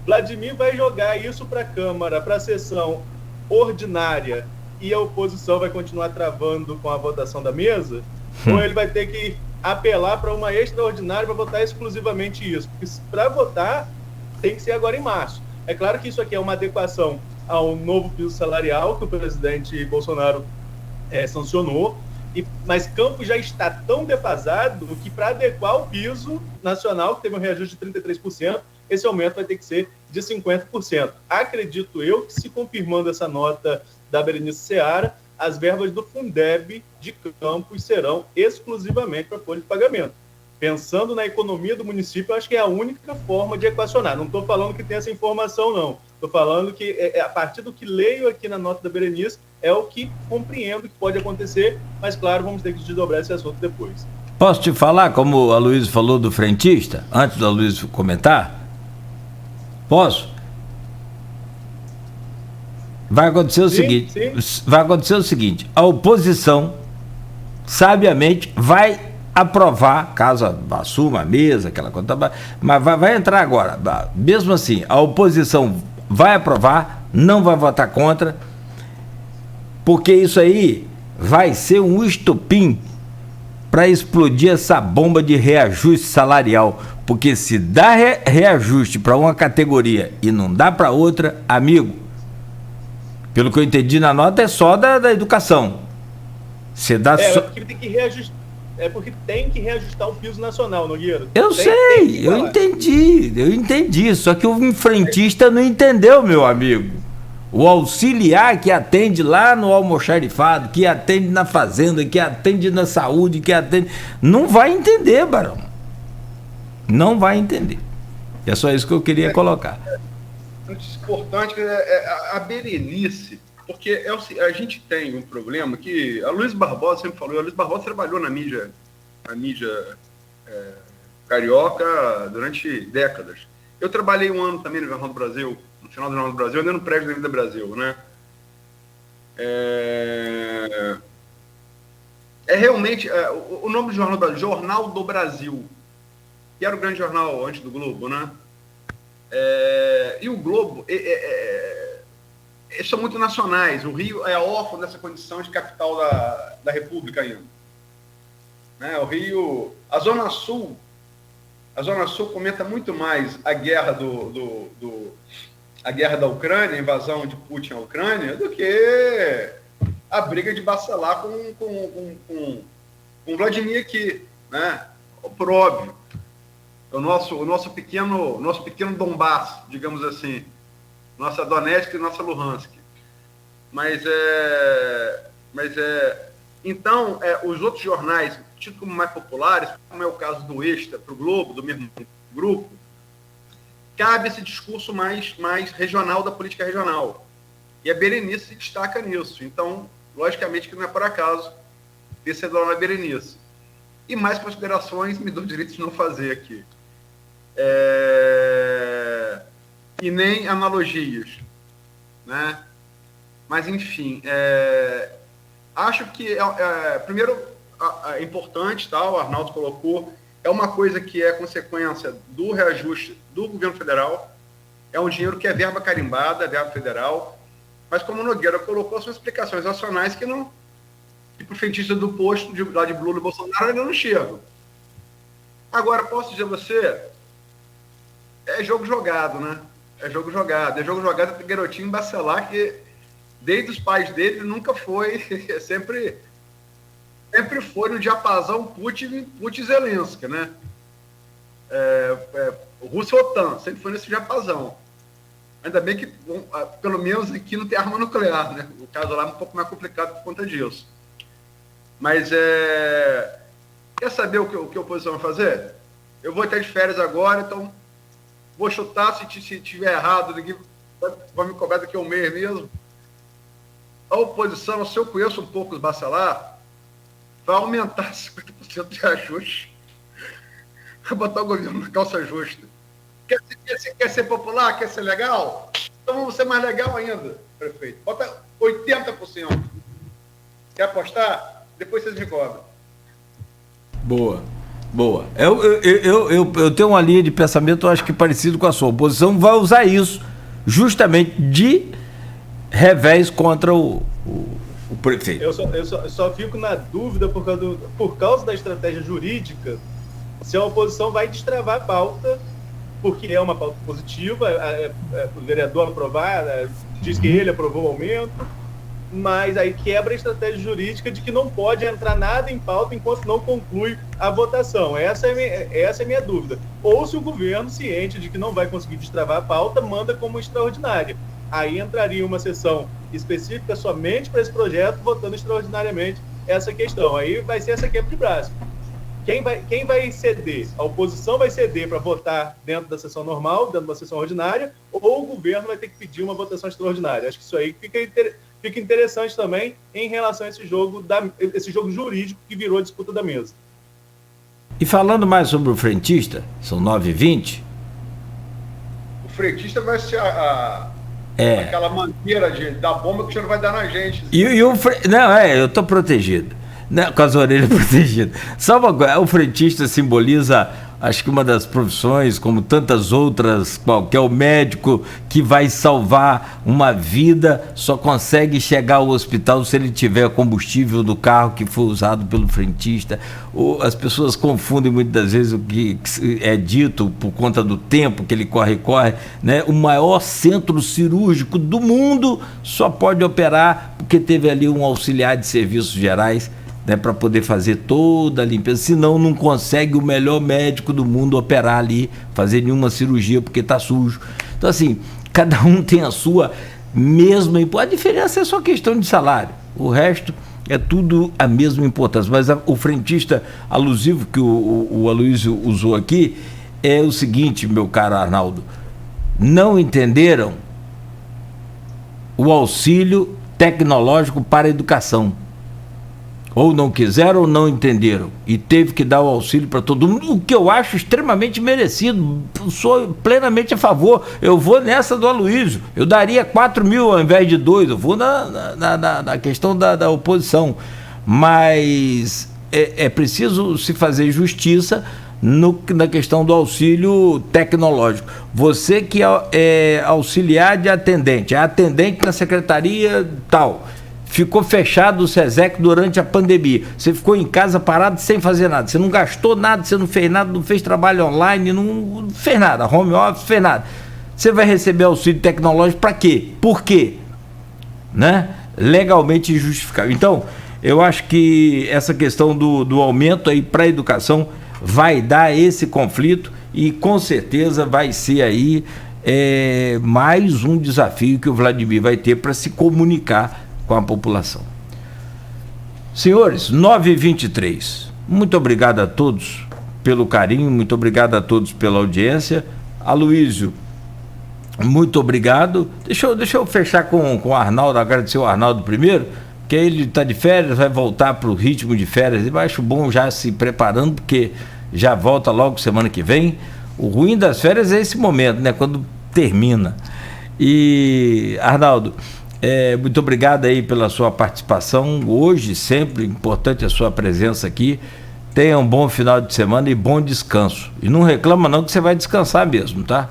Vladimir vai jogar isso para a Câmara, para a sessão ordinária, e a oposição vai continuar travando com a votação da mesa, ou ele vai ter que apelar para uma extraordinária para votar exclusivamente isso, porque para votar tem que ser agora em março. É claro que isso aqui é uma adequação ao novo piso salarial que o presidente Bolsonaro sancionou, mas Campos já está tão defasado que, para adequar o piso nacional, que teve um reajuste de 33%, esse aumento vai ter que ser de 50%. Acredito eu que, se confirmando essa nota da Berenice Seara, as verbas do Fundeb de Campos serão exclusivamente para folha de pagamento. Pensando na economia do município, eu acho que é a única forma de equacionar. Não estou falando que tem essa informação, não. Estou falando que, a partir do que leio aqui na nota da Berenice, é o que compreendo que pode acontecer, mas, claro, vamos ter que desdobrar esse assunto depois. Posso te falar, como a Luísa falou do frentista, antes da Luísa comentar? Posso? Vai acontecer o seguinte. Vai acontecer o seguinte: a oposição, sabiamente, vai aprovar, caso assuma a mesa, aquela coisa, mas vai entrar agora. Mesmo assim, a oposição vai aprovar, não vai votar contra, porque isso aí vai ser um estopim para explodir essa bomba de reajuste salarial. Porque se dá reajuste para uma categoria e não dá para outra, amigo, pelo que eu entendi na nota, é só da educação. Você dá porque tem que reajustar. É porque tem que reajustar o piso nacional, Nogueira. Eu entendi. Só que o frentista não entendeu, meu amigo. O auxiliar que atende lá no almoxarifado, que atende na fazenda, que atende na saúde, que atende... Não vai entender, Barão. Não vai entender. É só isso que eu queria colocar. Importante a Berenice, porque a gente tem um problema que a Luiz Barbosa sempre falou, a Luiz Barbosa trabalhou na mídia carioca durante décadas. Eu trabalhei um ano também no Jornal do Brasil, no final do Jornal do Brasil, ainda no prédio da Avenida Brasil, né? Realmente, o nome do Jornal do Brasil, Jornal do Brasil, que era o grande jornal antes do Globo, né? E o Globo, eles são muito nacionais. O Rio é órfão dessa condição de capital da República ainda. Né? O Rio, a Zona Sul comenta muito mais a guerra a guerra da Ucrânia, a invasão de Putin à Ucrânia, do que a briga de Bacelar com Vladimir aqui, né? Por óbvio. O nosso pequeno Donbass, digamos assim, nossa Donetsk e nossa Luhansk. Então, os outros jornais, tidos como mais populares, como é o caso do Extra para o Globo, do mesmo grupo, cabe esse discurso mais regional da política regional. E a Berenice se destaca nisso. Então, logicamente que não é por acaso ter sido lá na Berenice. E mais considerações me dou o direito de não fazer aqui. E nem analogias, né? Mas, enfim, acho que, primeiro, é importante, tá? O Arnaldo colocou, é uma coisa que é consequência do reajuste do governo federal, é um dinheiro que é verba carimbada, é verba federal, mas, como o Nogueira colocou, são explicações racionais que para o frentista do posto lá de Lula e Bolsonaro ainda não chegam. Agora, posso dizer a você, é jogo jogado, né? É jogo jogado do garotinho Bacelar, que desde os pais dele nunca foi, sempre foi no diapasão Putin Zelensky, né? Rússia-OTAN, sempre foi nesse diapasão. Ainda bem que, pelo menos aqui não tem arma nuclear, né? O caso lá é um pouco mais complicado por conta disso. Mas, quer saber o que a oposição vai fazer? Eu vou ter de férias agora, então vou chutar, se tiver errado, ninguém vai me cobrar daqui a um mês mesmo. A oposição, se eu conheço um pouco os Bacelar, vai aumentar 50% de ajuste. Vai botar o governo na calça justa. Quer ser popular? Quer ser legal? Então vamos ser mais legal ainda, prefeito. Bota 80%. Quer apostar? Depois vocês me cobram. Boa. Eu tenho uma linha de pensamento, acho que parecido com a sua. A oposição vai usar isso justamente de revés contra o prefeito. Eu só fico na dúvida por causa da estratégia jurídica, se a oposição vai destravar a pauta porque é uma pauta positiva, o vereador aprovar, diz que ele aprovou o aumento, mas aí quebra a estratégia jurídica de que não pode entrar nada em pauta enquanto não conclui a votação. Essa é a minha dúvida. Ou se o governo, ciente de que não vai conseguir destravar a pauta, manda como extraordinária. Aí entraria uma sessão específica somente para esse projeto, votando extraordinariamente essa questão. Aí vai ser essa quebra de braço. Quem vai ceder? A oposição vai ceder para votar dentro da sessão normal, dentro da sessão ordinária, ou o governo vai ter que pedir uma votação extraordinária? Acho que isso aí fica interessante também em relação a esse jogo jurídico que virou a disputa da mesa. E falando mais sobre o frentista, são 9h20. O frentista vai ser aquela mangueira da bomba que o senhor vai dar na gente. Não, eu estou protegido. Não, com as orelhas protegidas. Só uma coisa, o frentista simboliza, acho que uma das profissões, como tantas outras, qualquer o médico que vai salvar uma vida, só consegue chegar ao hospital se ele tiver combustível do carro que foi usado pelo frentista. As pessoas confundem muitas das vezes o que é dito por conta do tempo que ele corre, né? O maior centro cirúrgico do mundo só pode operar porque teve ali um auxiliar de serviços gerais, né, para poder fazer toda a limpeza, senão não consegue o melhor médico do mundo operar ali, fazer nenhuma cirurgia porque está sujo. Então assim, cada um tem a sua mesma importância, a diferença é só questão de salário, o resto é tudo a mesma importância, mas o frentista alusivo que o Aloysio usou aqui é o seguinte, meu caro Arnaldo, não entenderam o auxílio tecnológico para a educação. Ou não quiseram ou não entenderam. E teve que dar o auxílio para todo mundo, o que eu acho extremamente merecido. Sou plenamente a favor. Eu vou nessa do Aloysio. Eu daria 4 mil ao invés de 2. Eu vou na questão da oposição. Mas é preciso se fazer justiça na questão do auxílio tecnológico. Você que é auxiliar de atendente, é atendente na secretaria tal, ficou fechado o SESEC durante a pandemia, você ficou em casa parado sem fazer nada, você não gastou nada, você não fez nada, não fez trabalho online, não fez nada, home office, fez nada, você vai receber auxílio tecnológico para quê? Por quê? Né? Legalmente justificável. Então, eu acho que essa questão do aumento aí para a educação vai dar esse conflito e com certeza vai ser aí mais um desafio que o Vladimir vai ter para se comunicar com a população. Senhores, 9h23. Muito obrigado a todos pelo carinho, muito obrigado a todos pela audiência. Aloysio, muito obrigado. Deixa eu fechar com o Arnaldo, agradecer o Arnaldo primeiro, que ele está de férias, vai voltar para o ritmo de férias. Eu acho bom já se preparando, porque já volta logo semana que vem. O ruim das férias é esse momento, né? Quando termina. E, Arnaldo, muito obrigado aí pela sua participação hoje, sempre importante a sua presença aqui. Tenha um bom final de semana e bom descanso. E não reclama não, que você vai descansar mesmo, tá?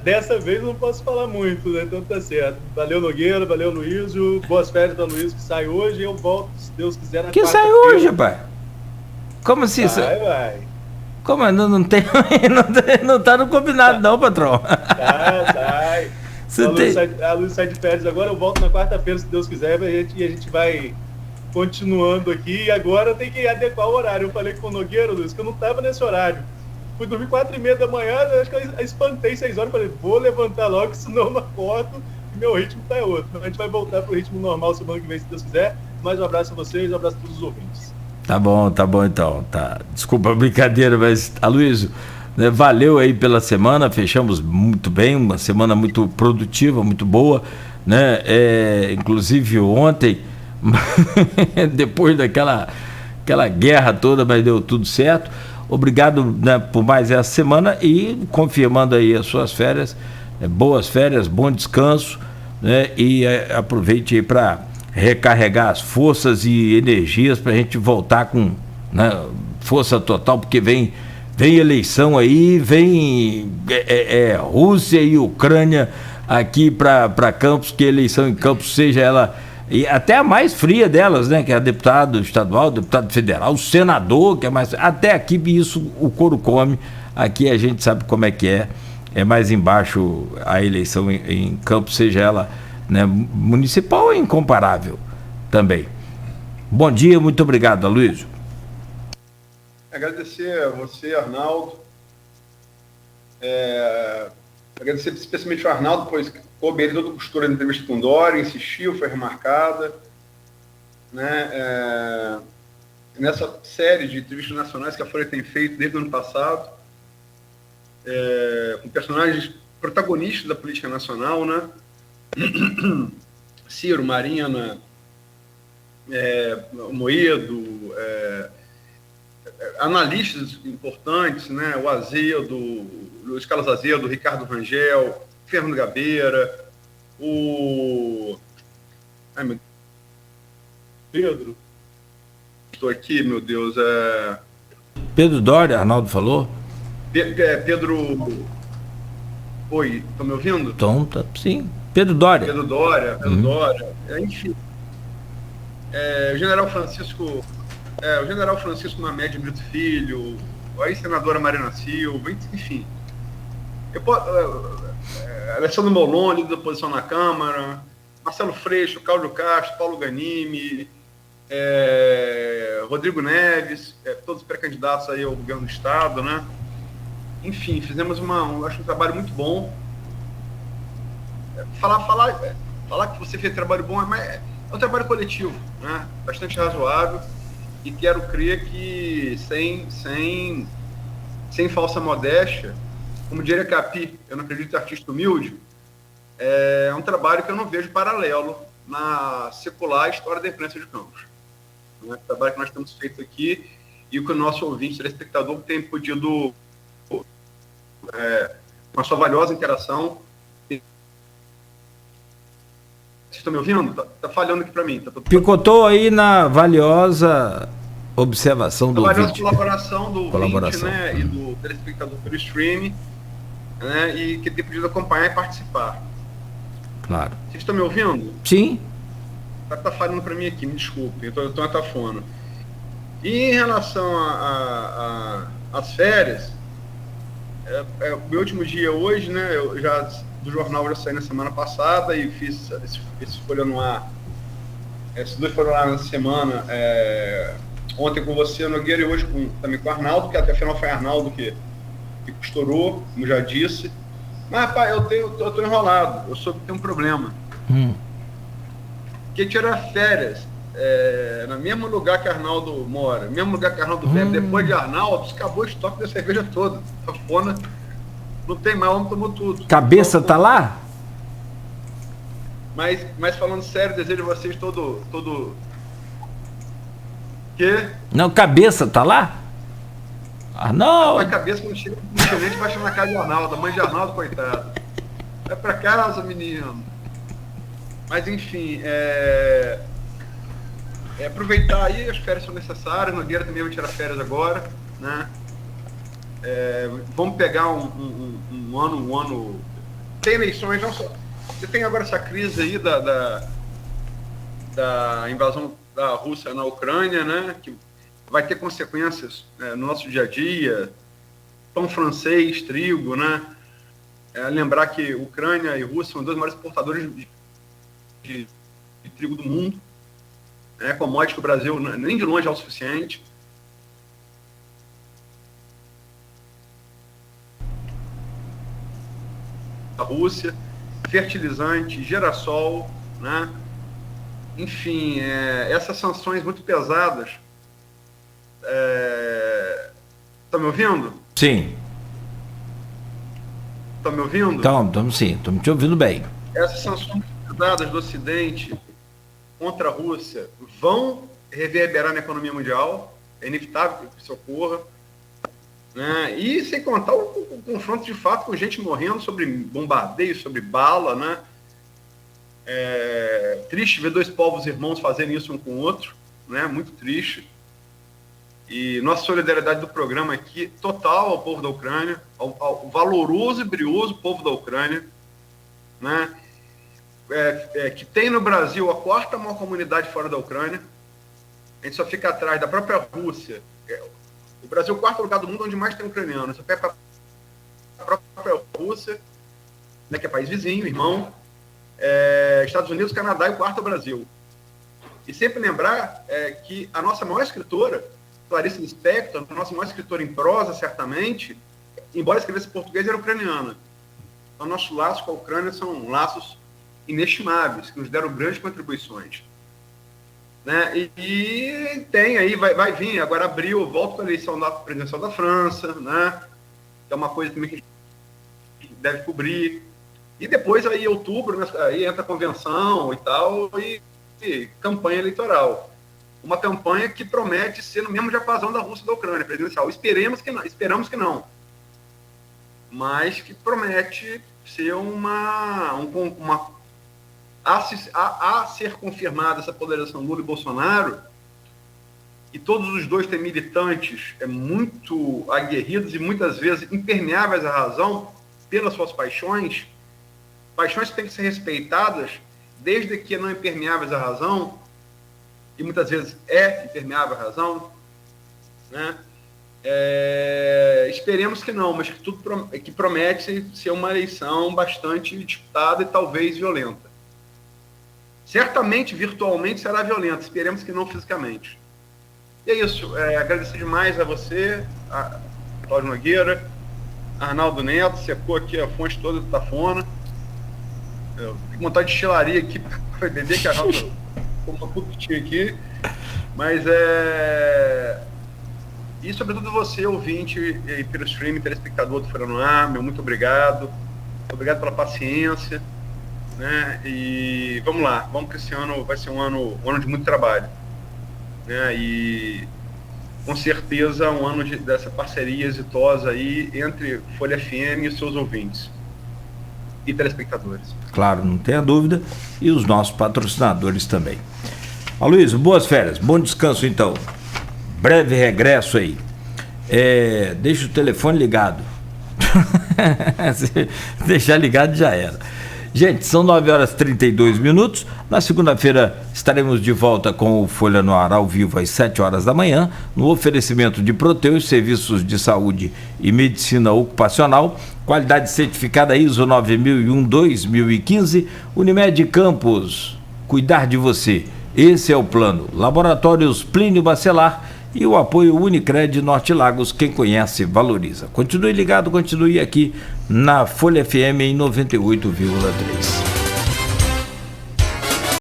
Dessa vez não posso falar muito, né? Então tá certo. Valeu, Nogueira, valeu, Aloysio. Boas férias do Aloysio, que sai hoje, e eu volto, se Deus quiser, na que sai hoje, rapaz? Como assim? Vai. Como? Não tem, não tá no combinado não, patrão. Sai. A Luz sai de férias agora, eu volto na quarta-feira, se Deus quiser, e a gente vai continuando aqui. E agora tem que adequar o horário. Eu falei com o Nogueira, Luiz, que eu não estava nesse horário. Fui dormir 4h30 da manhã, acho que eu espantei 6 horas, falei, vou levantar logo, senão não acordo, e meu ritmo tá outro. A gente vai voltar pro ritmo normal semana que vem, se Deus quiser. Mais um abraço a vocês, um abraço a todos os ouvintes. Tá bom então. Tá. Desculpa a brincadeira, mas, Aloysio, né, valeu aí pela semana, fechamos muito bem, uma semana muito produtiva, muito boa, né? Inclusive ontem, depois daquela guerra toda, mas deu tudo certo. Obrigado, né, por mais essa semana e confirmando aí as suas férias, boas férias, bom descanso, né? E aproveite aí para recarregar as forças e energias para a gente voltar com, né, força total, porque vem eleição aí, vem Rússia e Ucrânia aqui para Campos, que a eleição em Campos seja ela E até a mais fria delas, né? Que é deputado estadual, deputado federal, senador, que é mais. Até aqui isso o couro come. Aqui a gente sabe como é que é. É mais embaixo a eleição em Campos, seja ela, né, municipal, é incomparável também. Bom dia, muito obrigado, Aloysio. Agradecer a você, Arnaldo. Agradecer especialmente ao Arnaldo, pois coube ele toda a costura da entrevista com o Dória, insistiu, foi remarcada. Né? Nessa série de entrevistas nacionais que a Folha tem feito desde o ano passado, com personagens protagonistas da política nacional, né? Ciro, Marina, Moedo, analistas importantes, né? O Azedo, Luiz Carlos Azedo, Ricardo Rangel, Fernando Gabeira, Pedro. Estou aqui, meu Deus. Pedro Dória, Arnaldo falou? Pedro. Oi, estão me ouvindo? Então, tá, sim. Pedro Dória. Pedro Dória. Enfim. O general Francisco Mamed Brito Filho, a ex-senadora Marina Silva, enfim. Alessandro Moloni, da oposição na Câmara, Marcelo Freixo, Cláudio Castro, Paulo Ganimi, Rodrigo Neves, todos pré-candidatos aí ao governo do Estado, né? Enfim, fizemos acho um trabalho muito bom. Falar que você fez trabalho bom, mas é um trabalho coletivo, né? Bastante razoável, e quero crer que sem falsa modéstia, como diria Capi, eu não acredito em artista humilde, é um trabalho que eu não vejo paralelo na secular história da imprensa de Campos. É um trabalho que nós temos feito aqui e que o nosso ouvinte, telespectador, tem podido, com a sua valiosa interação. Vocês estão me ouvindo? Tá falhando aqui para mim. Picotou aí na valiosa observação do valiosa ouvinte. Colaboração do ouvinte, né, e do telespectador pelo streaming, né, e que tem podido acompanhar e participar. Claro. Vocês estão me ouvindo? Sim. Tá falando para mim aqui, me desculpe, eu tô atafona. E em relação às férias, o meu último dia hoje, né, do jornal já saí na semana passada e fiz esse Folha no Ar. Esses dois foram lá na semana, ontem com você, Nogueira, e hoje também com o Arnaldo, que até afinal foi Arnaldo que costurou, como já disse. Mas, rapaz, eu tô enrolado, eu soube que tem um problema. Que tirar férias no mesmo lugar que Arnaldo mora, mesmo lugar que Arnaldo bebe, depois de Arnaldo, acabou o estoque da cerveja toda. A fona não tem mais, o homem tomou tudo. Cabeça tá lá? Mas falando sério, desejo a vocês todo... Que? Não, cabeça tá lá? Arnaldo! A cabeça não chega nem baixa na casa de Arnaldo, a mãe de Arnaldo, coitado. Vai pra casa, menino. Mas, enfim, aproveitar aí, as férias são necessárias, Nogueira também vai tirar férias agora, né? Vamos pegar um ano... Tem eleições, não só... Você tem agora essa crise aí da invasão da Rússia na Ucrânia, né? Que vai ter consequências no nosso dia a dia, pão francês, trigo, né? Lembrar que Ucrânia e Rússia são dois maiores exportadores de trigo do mundo, commodity que o Brasil nem de longe é o suficiente. A Rússia, fertilizante, girassol, né? Enfim, essas sanções muito pesadas. Tá me ouvindo? Sim. Tá me ouvindo? Estamos sim, estamos te ouvindo bem. Essas sanções pesadas do Ocidente contra a Rússia vão reverberar na economia mundial, é inevitável que isso ocorra, né? E sem contar o confronto de fato com gente morrendo sobre bombardeio, sobre bala, né? Triste ver dois povos irmãos fazerem isso um com o outro, né? Muito triste. E nossa solidariedade do programa aqui, total ao povo da Ucrânia, ao valoroso e brioso povo da Ucrânia, né? que tem no Brasil a quarta maior comunidade fora da Ucrânia. A gente só fica atrás da própria Rússia. O Brasil é o quarto lugar do mundo onde mais tem ucraniano. Só pega a própria Rússia, né, que é país vizinho, irmão. Estados Unidos, Canadá e o quarto é o Brasil. E sempre lembrar que a nossa maior escritora, Clarice Lispector, a nossa maior escritora em prosa, certamente, embora escrevesse português, era ucraniana. Então, nossos laços com a Ucrânia são laços inestimáveis, que nos deram grandes contribuições. Né? E tem aí, vai vir, agora abril, volta com a eleição da presidencial da França, né? Que é uma coisa também que a gente deve cobrir. E depois, aí, em outubro, né, aí entra a convenção e tal, e campanha eleitoral. Uma campanha que promete ser no mesmo diapasão da Rússia e da Ucrânia, presidencial. Esperamos que não. Mas que promete ser a ser confirmada essa polarização Lula e Bolsonaro, e todos os dois têm militantes muito aguerridos e muitas vezes impermeáveis à razão pelas suas paixões que têm que ser respeitadas, desde que não impermeáveis à razão, e muitas vezes é impermeável à razão, né? Esperemos que não, mas que promete ser uma eleição bastante disputada e talvez violenta. Certamente, virtualmente, será violenta, esperemos que não fisicamente. E é isso, agradecer demais a você, a Cláudio Nogueira, Arnaldo Neto, secou aqui a fonte toda do Tafona. Eu tenho vontade de estilaria aqui para beber, que a Arnaldo ficou uma putinha aqui. Mas e sobretudo você, ouvinte, e pelo streaming, telespectador do Folha no Ar, meu muito obrigado. Obrigado pela paciência. Né? E vamos lá, vamos que esse ano vai ser um ano de muito trabalho, né? E com certeza um ano dessa parceria exitosa aí entre Folha FM e os seus ouvintes e telespectadores. Claro, não tenha dúvida, e os nossos patrocinadores também. Aloysio, boas férias, bom descanso então, breve regresso aí. Deixa o telefone ligado. Se deixar ligado já era. Gente, são 9h32. Na segunda-feira estaremos de volta com o Folha no Ar ao vivo às 7h da manhã, no oferecimento de Proteus, serviços de saúde e medicina ocupacional, qualidade certificada ISO 9001-2015, Unimed Campos, cuidar de você, esse é o plano. Laboratórios Plínio Bacelar e o apoio Unicred Norte Lagos, quem conhece, valoriza. Continue ligado, continue aqui na Folha FM em 98,3.